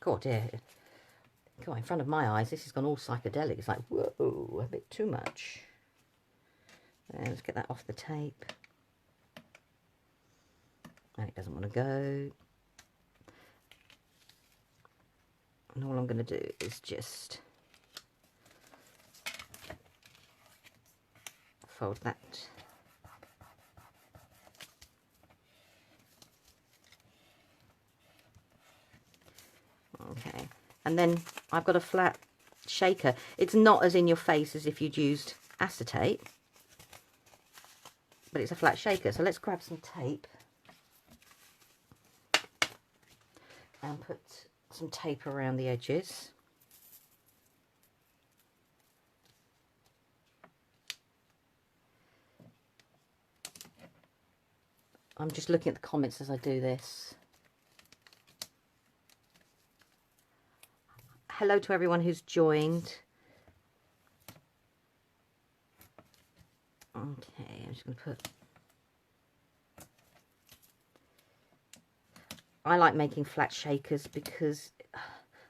God, dear. God, in front of my eyes, this has gone all psychedelic. It's like, whoa, a bit too much. Let's get that off the tape. And it doesn't want to go. And all I'm going to do is just fold that. Okay, and then I've got a flat shaker. It's not as in your face as if you'd used acetate, but it's a flat shaker. So let's grab some tape and put some tape around the edges. I'm just looking at the comments as I do this. Hello to everyone who's joined. Okay, I'm just going to put... I like making flat shakers because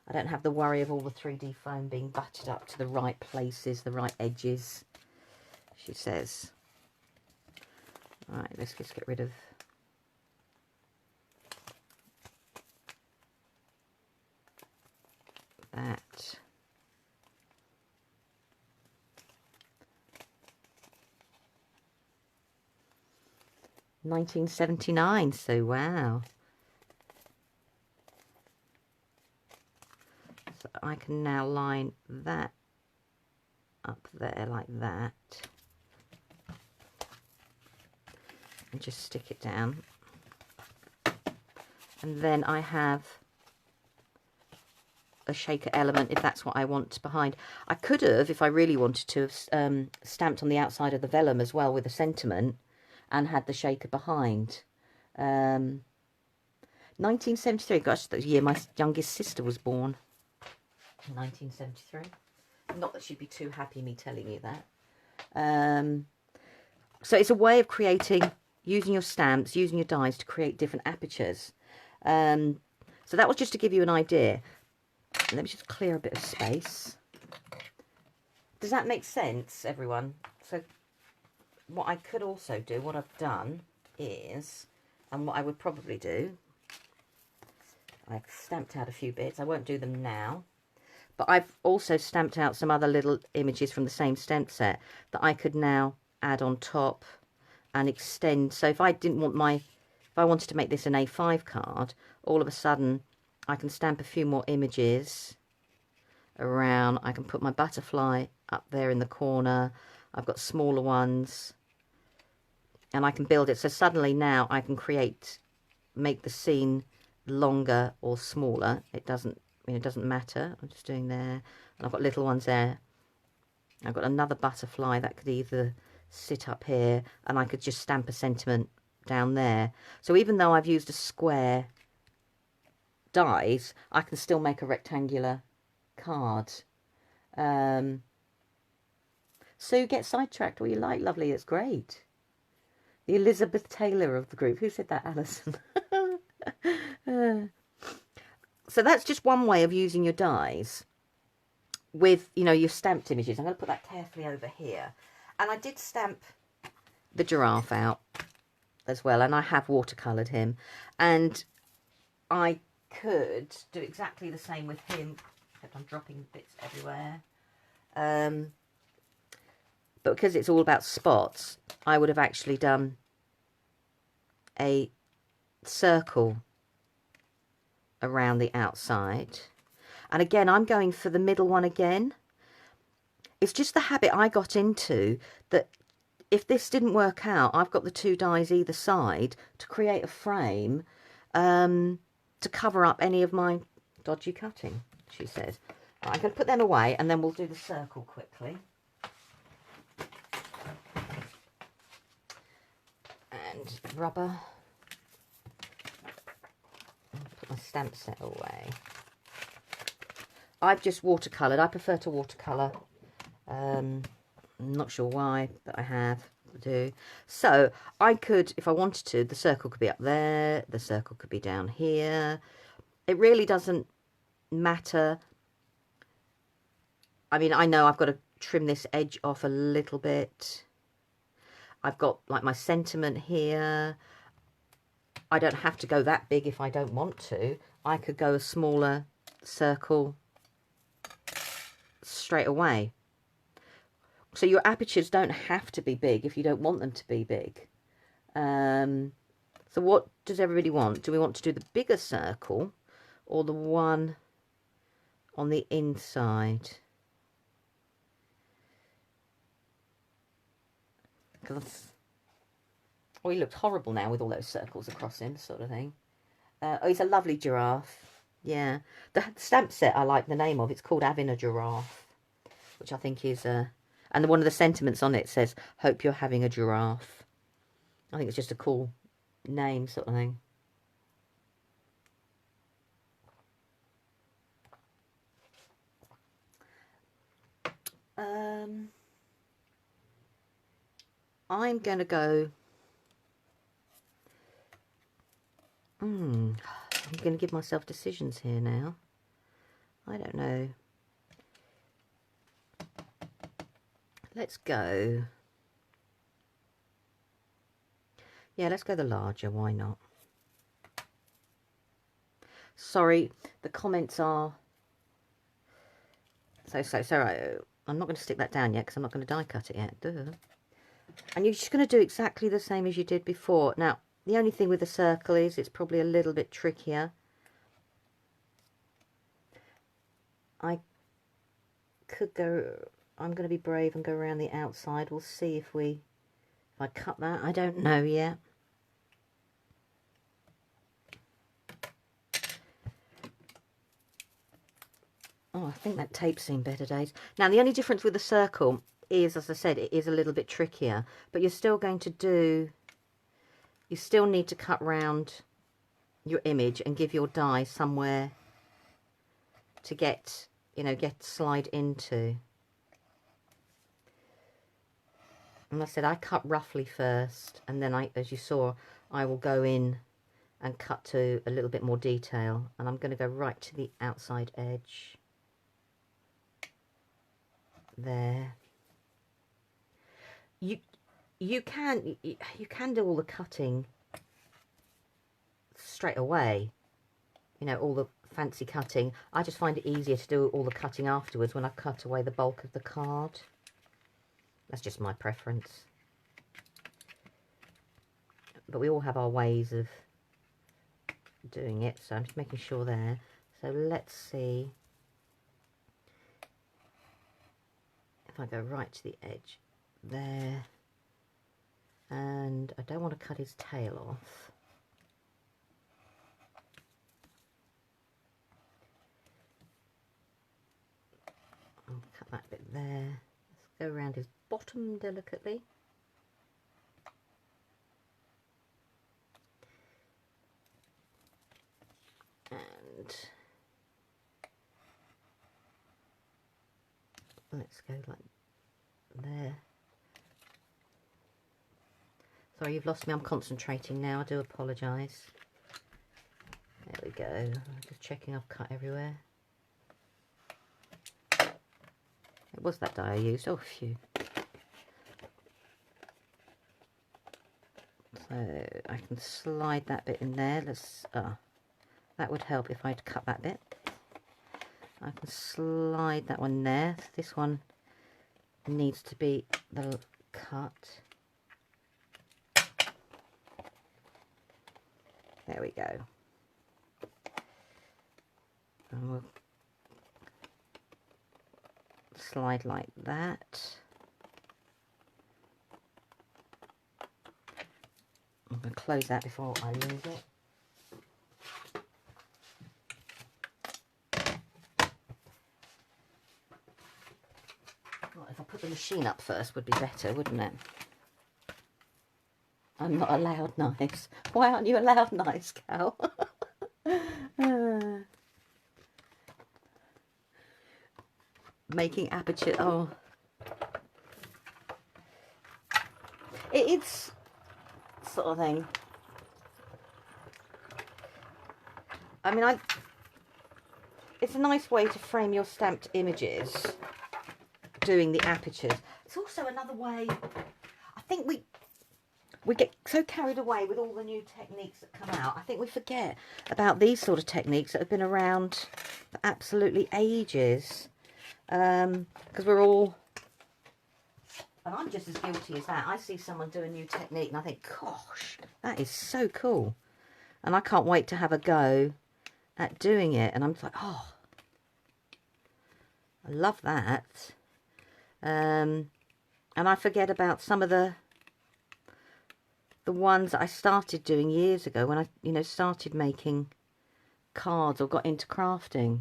I don't have the worry of all the 3D foam being butted up to the right places, the right edges, she says. All right, let's just get rid of... that. £19.79, so wow. So I can now line that up there like that. And just stick it down. And then I have a shaker element if that's what I want behind. I could have, if I really wanted to, have stamped on the outside of the vellum as well with a sentiment and had the shaker behind. 1973, gosh, that was the year my youngest sister was born. 1973. Not that she'd be too happy me telling you that. So it's a way of creating, using your stamps, using your dies to create different apertures. So that was just to give you an idea. Let me just clear a bit of space. Does that make sense, everyone? So what I could also do, what I've done is, and what I would probably do, I've stamped out a few bits. I won't do them now. But I've also stamped out some other little images from the same stamp set that I could now add on top and extend. So if I didn't want if I wanted to make this an A5 card, all of a sudden I can stamp a few more images around. I can put my butterfly up there in the corner. I've got smaller ones and I can build it. So suddenly now I can make the scene longer or smaller. It doesn't matter. I'm just doing there. And I've got little ones there. I've got another butterfly that could either sit up here and I could just stamp a sentiment down there. So even though I've used a square dies, I can still make a rectangular card. Sue, get sidetracked all you like, lovely. It's great. The Elizabeth Taylor of the group. Who said that, Alison? So that's just one way of using your dies with, your stamped images. I'm going to put that carefully over here. And I did stamp the giraffe out as well, and I have watercoloured him. And I could do exactly the same with him, except I'm dropping bits everywhere. But because it's all about spots, I would have actually done a circle around the outside. And again, I'm going for the middle one again. It's just the habit I got into that if this didn't work out, I've got the two dies either side to create a frame to cover up any of my dodgy cutting, she says. Right, I'm going to put them away and then we'll do the circle quickly. And rubber. Put my stamp set away. I've just watercoloured. I prefer to watercolour. I'm not sure why, but I have to do. So I could, if I wanted to, the circle could be up there. The circle could be down here. It really doesn't matter. I mean, I know I've got to trim this edge off a little bit. I've got like my sentiment here. I don't have to go that big if I don't want to. I could go a smaller circle straight away. So your apertures don't have to be big if you don't want them to be big. So what does everybody want? Do we want to do the bigger circle or the one on the inside? Because oh, he looks horrible now with all those circles across him, sort of thing. Oh, he's a lovely giraffe. Yeah. The stamp set I like the name of. It's called Having a Giraffe, which I think is... and one of the sentiments on it says, hope you're having a giraffe. I think it's just a cool name, sort of thing. I'm going to go... I'm going to give myself decisions here now. I don't know. Let's go... Yeah, let's go the larger. Why not? Sorry, the comments are... So, I'm not going to stick that down yet because I'm not going to die cut it yet. Duh. And you're just going to do exactly the same as you did before. Now, the only thing with the circle is it's probably a little bit trickier. I could go... I'm going to be brave and go around the outside. We'll see if I cut that. I don't know yet. Oh, I think that tape's seen better days. Now, the only difference with the circle is, as I said, it is a little bit trickier. But you're still going to do... You still need to cut round your image and give your die somewhere to get, you know, slide into. And I said, I cut roughly first. And then, as you saw, I will go in and cut to a little bit more detail. And I'm going to go right to the outside edge. There. You can do all the cutting straight away, you know, all the fancy cutting. I just find it easier to do all the cutting afterwards when I've cut away the bulk of the card. That's just my preference, but we all have our ways of doing it, so I'm just making sure there. So let's see if I go right to the edge there, and I don't want to cut his tail off. I'll cut that bit there. Let's go around his bottom delicately. And let's go like there. Sorry, you've lost me. I'm concentrating now. I do apologise. There we go. Just checking I've cut everywhere. It was that die I used. Oh, phew. So I can slide that bit in there. Let's. That would help if I'd cut that bit. I can slide that one there. This one needs to be the cut. There we go. And we'll slide like that. I'm going to close that before I lose it. Well, if I put the machine up first would be better, wouldn't it? I'm not allowed nice. Why aren't you allowed nice, Cal? Making aperture. Oh, it's sort of thing. I mean, it's a nice way to frame your stamped images, doing the apertures. It's also another way. I think we get so carried away with all the new techniques that come out. I think we forget about these sort of techniques that have been around for absolutely ages. Because we're all, and I'm just as guilty as that. I see someone do a new technique and I think, gosh, that is so cool. And I can't wait to have a go at doing it. And I'm like, oh, I love that. And I forget about some of the ones that I started doing years ago when I, you know, started making cards or got into crafting.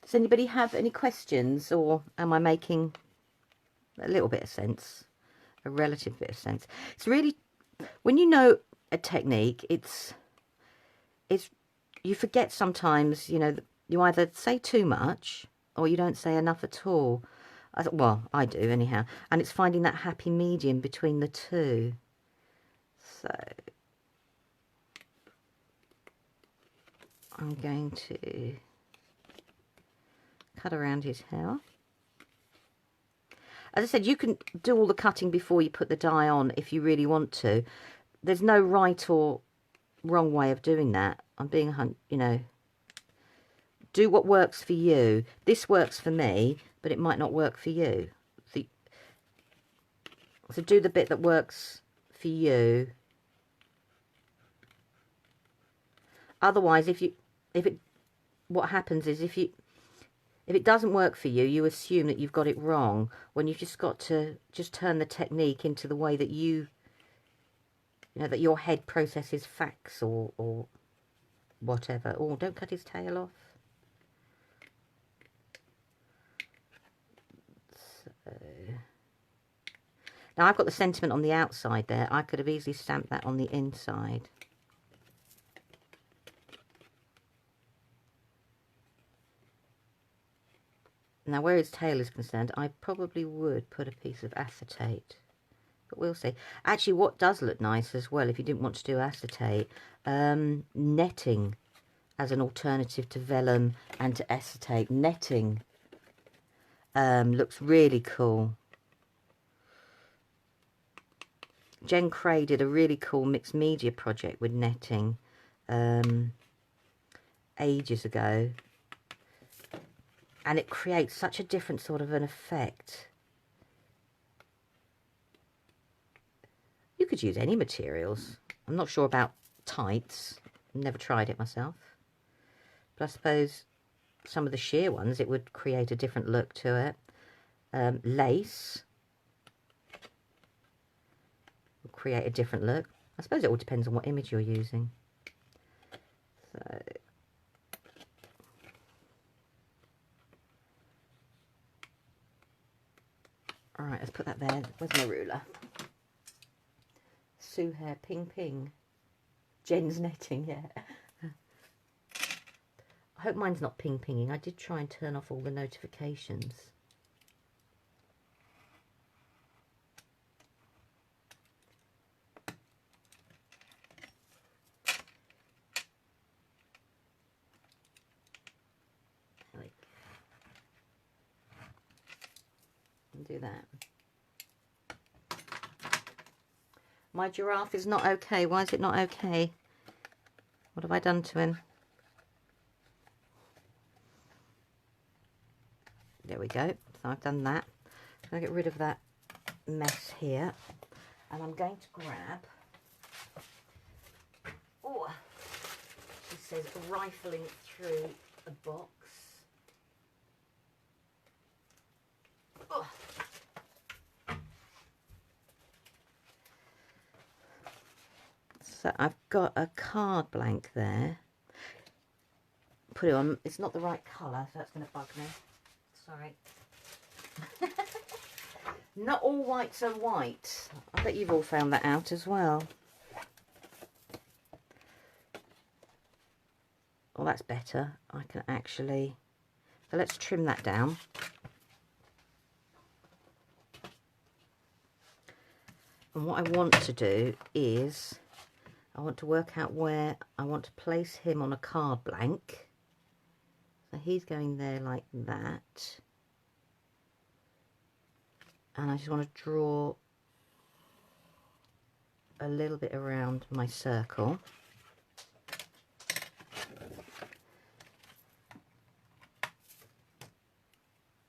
Does anybody have any questions, or am I making a little bit of sense, a relative bit of sense? It's really, when you know a technique, it's you forget sometimes, you know, you either say too much or you don't say enough at all. Well, I do anyhow. And it's finding that happy medium between the two. So I'm going to cut around his hair. As I said, you can do all the cutting before you put the dye on if you really want to. There's no right or wrong way of doing that. I'm being, you know, do what works for you. This works for me, but it might not work for you. So do the bit that works for you. Otherwise, what happens is if it doesn't work for you, you assume that you've got it wrong, when you've just got to turn the technique into the way that you know, that your head processes facts or whatever. Oh, don't cut his tail off. So, now I've got the sentiment on the outside there. I could have easily stamped that on the inside. Now, where his tail is concerned, I probably would put a piece of acetate. But we'll see. Actually, what does look nice as well, if you didn't want to do acetate, netting as an alternative to vellum and to acetate. Netting looks really cool. Jen Cray did a really cool mixed media project with netting ages ago. And it creates such a different sort of an effect. You could use any materials. I'm not sure about tights. Never tried it myself. But I suppose some of the sheer ones, it would create a different look to it. Lace would create a different look. I suppose it all depends on what image you're using. So... Alright, let's put that there. Where's my ruler? Sue hair, ping ping. Jen's netting, yeah. I hope mine's not ping pinging. I did try and turn off all the notifications. Do that. My giraffe is not okay. Why is it not okay? What have I done to him? There we go. So I've done that. I'm going to get rid of that mess here. And I'm going to grab... Oh, it says rifling through a box. Oh. So I've got a card blank there. Put it on. It's not the right colour, so that's going to bug me. Sorry. Not all whites are white. I bet you've all found that out as well. Well, that's better. I can actually... So let's trim that down. And what I want to do is... I want to work out where I want to place him on a card blank. So he's going there like that. And I just want to draw a little bit around my circle.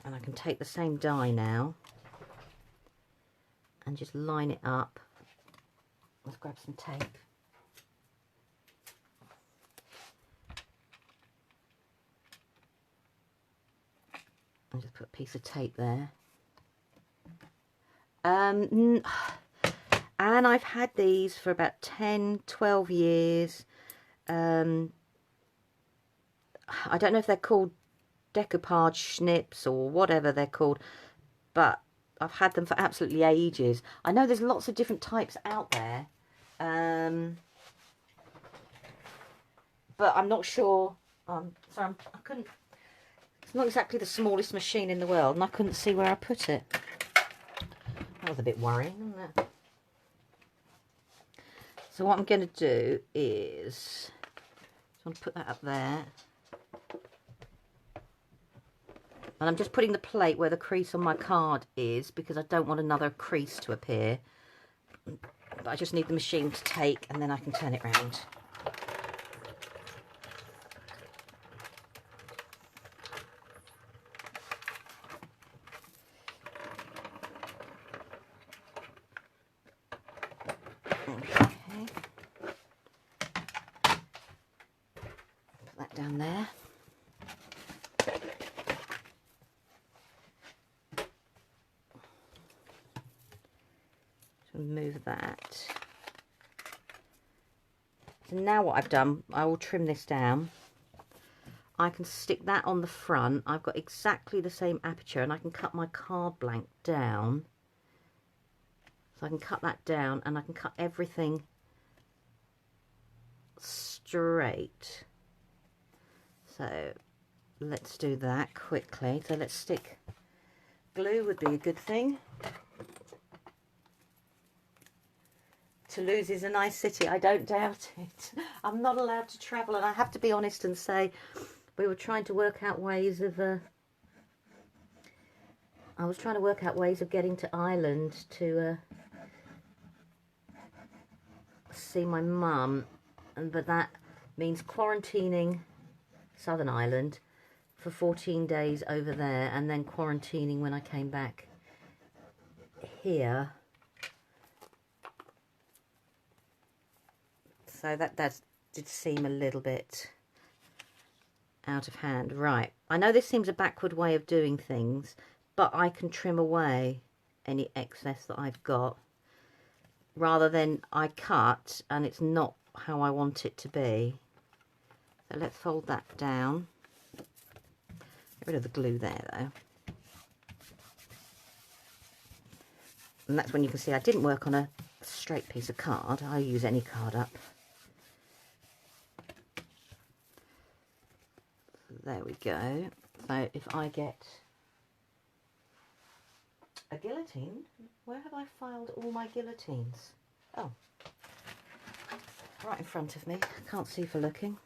And I can take the same die now and just line it up. Let's grab some tape. I'll just put a piece of tape there. And I've had these for about 10, 12 years. I don't know if they're called decoupage snips or whatever they're called, but I've had them for absolutely ages. I know there's lots of different types out there, but I'm not sure. Sorry, I couldn't. It's not exactly the smallest machine in the world, and I couldn't see where I put it. That was a bit worrying, wasn't it? So what I'm going to do is, I'm going to put that up there. And I'm just putting the plate where the crease on my card is, because I don't want another crease to appear. But I just need the machine to take, and then I can turn it round. Down there. So move that. So now what I've done, I will trim this down. I can stick that on the front. I've got exactly the same aperture, and I can cut my card blank down. So I can cut that down, and I can cut everything straight. So let's do that quickly. So let's stick glue, would be a good thing. Toulouse is a nice city, I don't doubt it. I'm not allowed to travel, and I have to be honest and say we were trying to work out ways of I was trying to work out ways of getting to Ireland to see my mum, but that means quarantining Southern Ireland for 14 days over there, and then quarantining when I came back here. So that did seem a little bit out of hand. Right, I know this seems a backward way of doing things, but I can trim away any excess that I've got, rather than I cut and it's not how I want it to be. So let's fold that down. Get rid of the glue there though. And that's when you can see I didn't work on a straight piece of card. I use any card up. There we go. So if I get a guillotine, where have I filed all my guillotines? Oh, right in front of me. Can't see for looking.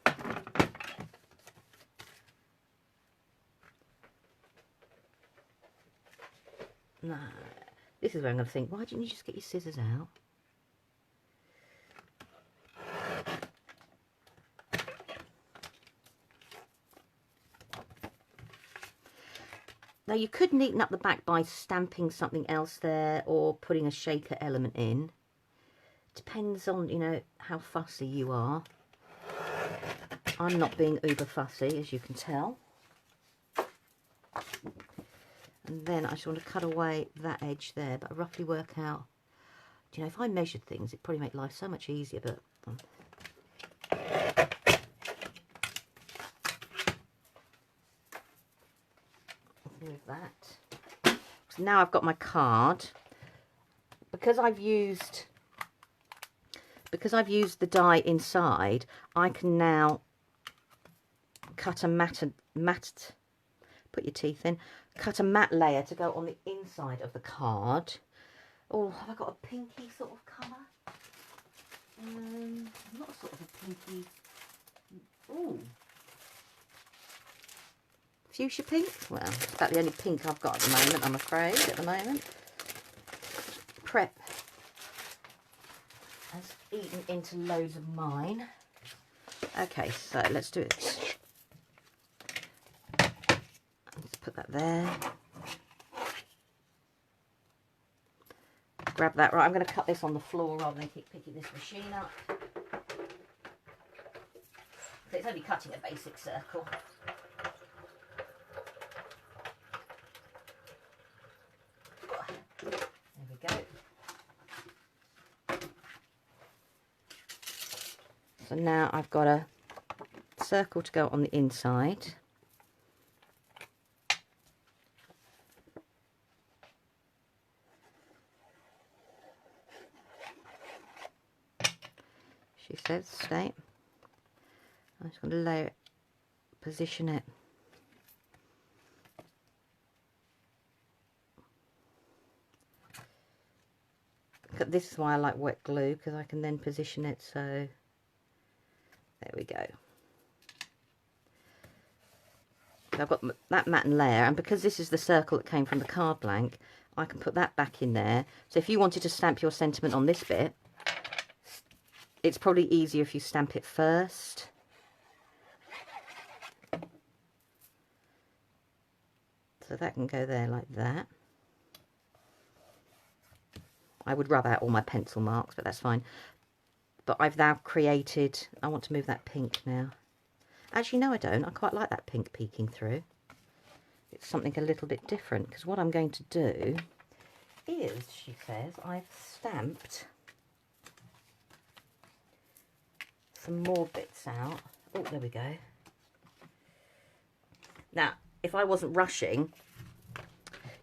No, this is where I'm going to think, why didn't you just get your scissors out? Now you could neaten up the back by stamping something else there or putting a shaker element in. Depends on, you know, how fussy you are. I'm not being uber fussy, as you can tell. And then I just want to cut away that edge there, but I roughly work out, you know, if I measured things, it'd probably make life so much easier, but move that. So now I've got my card. Because I've used the die inside, I can now cut a matte, put your teeth in, cut a matte layer to go on the inside of the card. Oh, have I got a pinky sort of colour? Not sort of a pinky. Ooh. Fuchsia pink? Well, it's about the only pink I've got at the moment, I'm afraid, at the moment. Prep has eaten into loads of mine. Okay, so let's do it. Let's put that there. Grab that. Right, I'm going to cut this on the floor rather than keep picking this machine up. So it's only cutting a basic circle. There we go. So now I've got a circle to go on the inside. She says stay. I'm just going to lay it, position it but this is why I like wet glue, because I can then position it. So there we go. So I've got that matte layer, and because this is the circle that came from the card blank, I can put that back in there. So if you wanted to stamp your sentiment on this bit, it's probably easier if you stamp it first. So that can go there like that. I would rub out all my pencil marks, but that's fine. But I've now created, I want to move that pink now. Actually, no, I don't. I quite like that pink peeking through. It's something a little bit different, because what I'm going to do is, she says, I've stamped some more bits out. Oh, there we go. Now, if I wasn't rushing,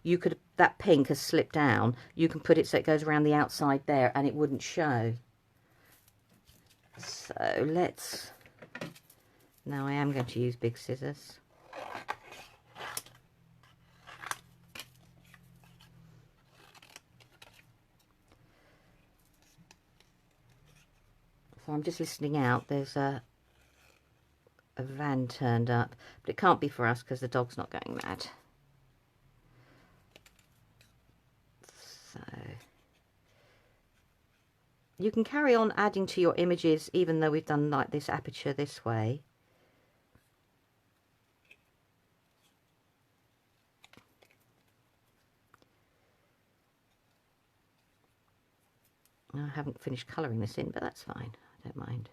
you could, that pink has slipped down, you can put it so it goes around the outside there and it wouldn't show. So let's, now I am going to use big scissors. So I'm just listening out, there's a van turned up, but it can't be for us because the dog's not going mad. So you can carry on adding to your images even though we've done like this aperture this way. I haven't finished colouring this in, but that's fine, I don't mind.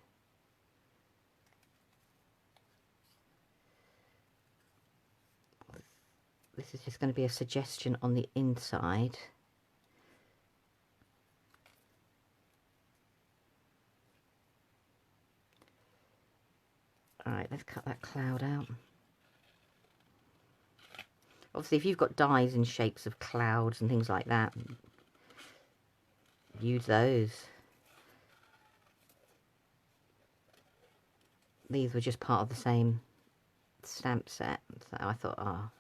This is just going to be a suggestion on the inside. Alright, let's cut that cloud out. Obviously, if you've got dies in shapes of clouds and things like that, use those. These were just part of the same stamp set, so I thought, oh,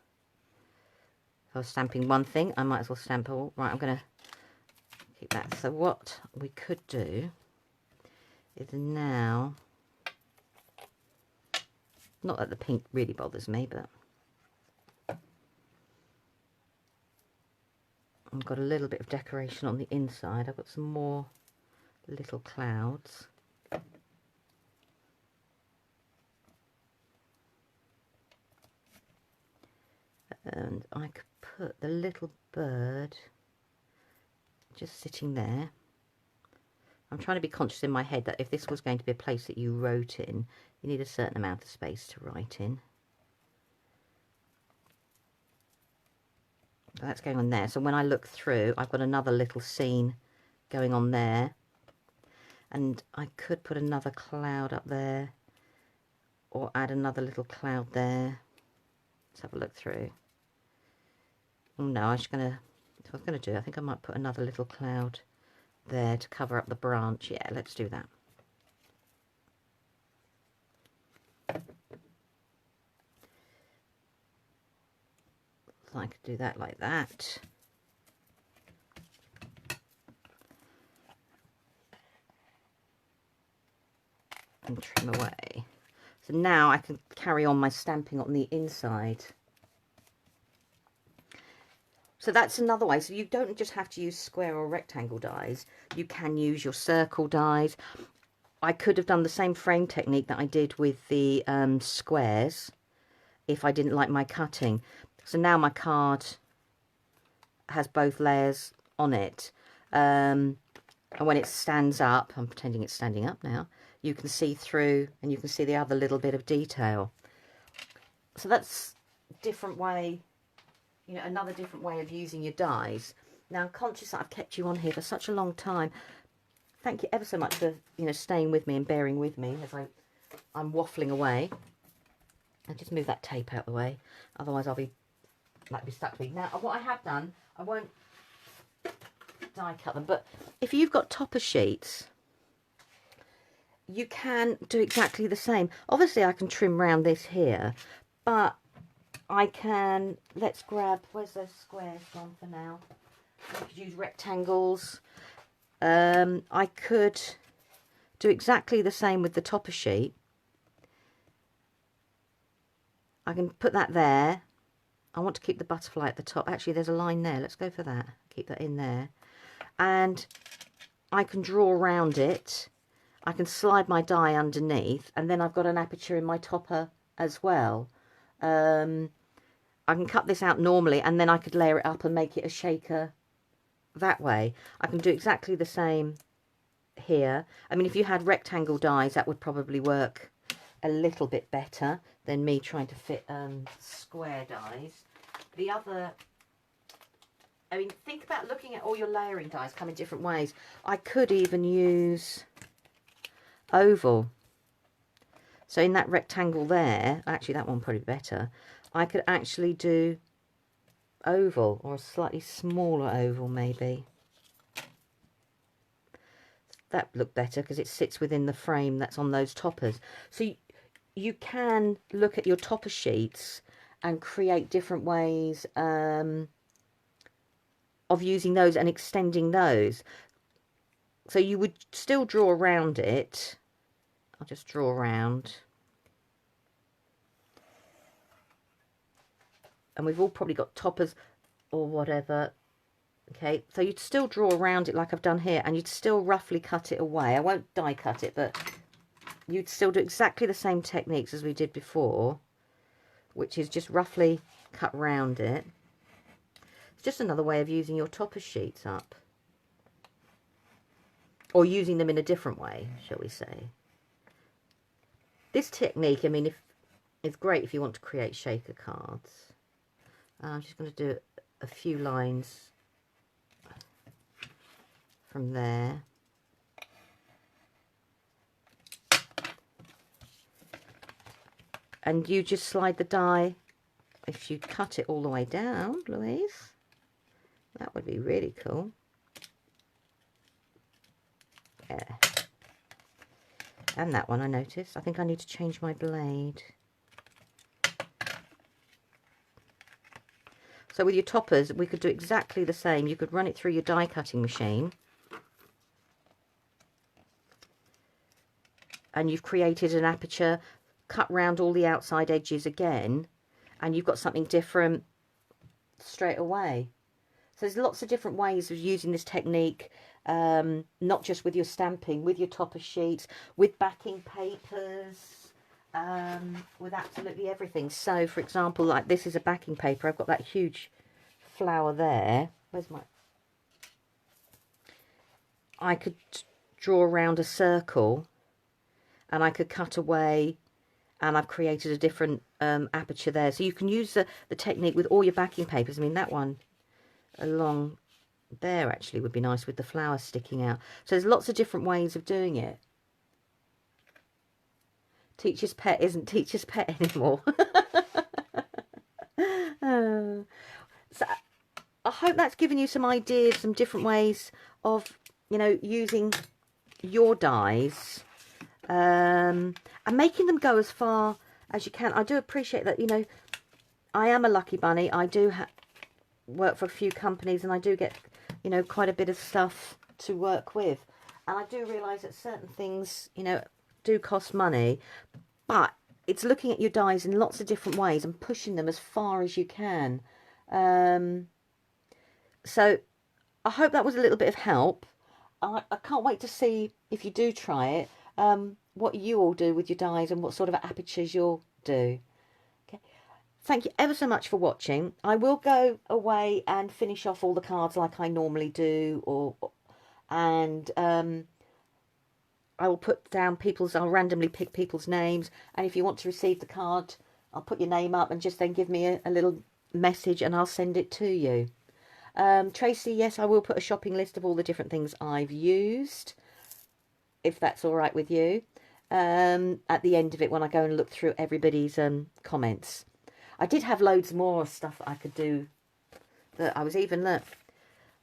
if I was stamping one thing, I might as well stamp all. Right, I'm going to keep that. So what we could do is now, not that the pink really bothers me, but I've got a little bit of decoration on the inside. I've got some more little clouds. And I could put the little bird just sitting there. I'm trying to be conscious in my head that if this was going to be a place that you wrote in, you need a certain amount of space to write in. That's going on there. So when I look through, I've got another little scene going on there. And I could put another cloud up there, or add another little cloud there. Let's have a look through. Oh no, I'm just gonna, what I was going to do, I think I might put another little cloud there to cover up the branch. Yeah, let's do that. So I could do that like that. And trim away. So now I can carry on my stamping on the inside. So that's another way. So you don't just have to use square or rectangle dies. You can use your circle dies. I could have done the same frame technique that I did with the squares if I didn't like my cutting. So now my card has both layers on it. And when it stands up, I'm pretending it's standing up now, you can see through and you can see the other little bit of detail. So that's a different way, you know, another different way of using your dies. Now I'm conscious that I've kept you on here for such a long time. Thank you ever so much for, you know, staying with me and bearing with me as I'm waffling away. I'll just move that tape out of the way, otherwise I'll be stuck to me. Now what I have done, I won't die cut them, but if you've got topper sheets, you can do exactly the same. Obviously I can trim around this here, but I can, let's grab, where's those squares gone for now? I could use rectangles. I could do exactly the same with the topper sheet. I can put that there. I want to keep the butterfly at the top. Actually, there's a line there. Let's go for that. Keep that in there. And I can draw around it. I can slide my die underneath, and then I've got an aperture in my topper as well. I can cut this out normally, and then I could layer it up and make it a shaker that way. I can do exactly the same here. I mean, if you had rectangle dies, that would probably work a little bit better than me trying to fit square dies. The other, I mean, think about looking at all your layering dies come in different ways. I could even use oval. So in that rectangle there, actually that one probably better, I could actually do oval, or a slightly smaller oval maybe. That looked better because it sits within the frame that's on those toppers. So you can look at your topper sheets and create different ways of using those and extending those. So you would still draw around it. I'll just draw around. And we've all probably got toppers or whatever. Okay, so you'd still draw around it like I've done here, and you'd still roughly cut it away. I won't die cut it, but you'd still do exactly the same techniques as we did before, which is just roughly cut round it. It's just another way of using your topper sheets up, or using them in a different way, shall we say. This technique, I mean, it's great if you want to create shaker cards. I'm just going to do a few lines from there. And you just slide the die. If you cut it all the way down, Louise, that would be really cool. Yeah. And that one I noticed. I think I need to change my blade. So with your toppers, we could do exactly the same. You could run it through your die cutting machine. And you've created an aperture, cut round all the outside edges again, and you've got something different straight away. So there's lots of different ways of using this technique, not just with your stamping, with your topper sheets, with backing papers, with absolutely everything. So for example, like this is a backing paper. I've got that huge flower there. Where's my... I could draw around a circle, and I could cut away, and I've created a different aperture there. So you can use the technique with all your backing papers. I mean, that one along there actually would be nice with the flower sticking out. So there's lots of different ways of doing it. Teacher's pet isn't teacher's pet anymore. So I hope that's given you some ideas, some different ways of, you know, using your dies. And making them go as far as you can. I do appreciate that, you know, I am a lucky bunny. I do work for a few companies, and I do get, you know, quite a bit of stuff to work with. And I do realise that certain things, you know, do cost money. But it's looking at your dies in lots of different ways and pushing them as far as you can. So I hope that was a little bit of help. I can't wait to see, if you do try it, what you all do with your dies and what sort of apertures you'll do. Okay. Thank you ever so much for watching. I will go away and finish off all the cards like I normally do, and I will put down I'll randomly pick people's names, and if you want to receive the card, I'll put your name up and just then give me a little message and I'll send it to you. Tracy, yes, I will put a shopping list of all the different things I've used, if that's all right with you, at the end of it when I go and look through everybody's comments. I did have loads more stuff I could do. That I was even, look,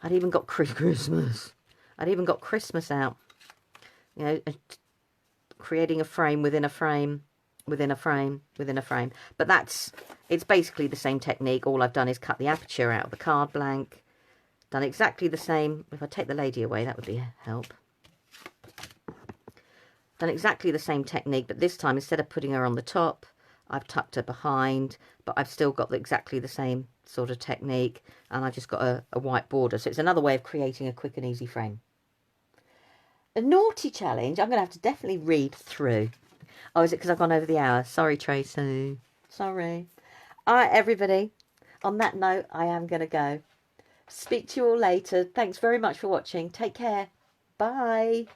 I'd even got Christmas. I'd even got Christmas out. You know, creating a frame within a frame, within a frame, within a frame. But it's basically the same technique. All I've done is cut the aperture out of the card blank, Done exactly the same. If I take the lady away, that would be a help. Done exactly the same technique, but this time, instead of putting her on the top, I've tucked her behind, but I've still got exactly the same sort of technique, and I've just got a white border. So it's another way of creating a quick and easy frame. A naughty challenge, I'm going to have to definitely read through. Oh, is it because I've gone over the hour? Sorry, Tracy. Sorry. All right, everybody. On that note, I am going to go. Speak to you all later. Thanks very much for watching. Take care. Bye.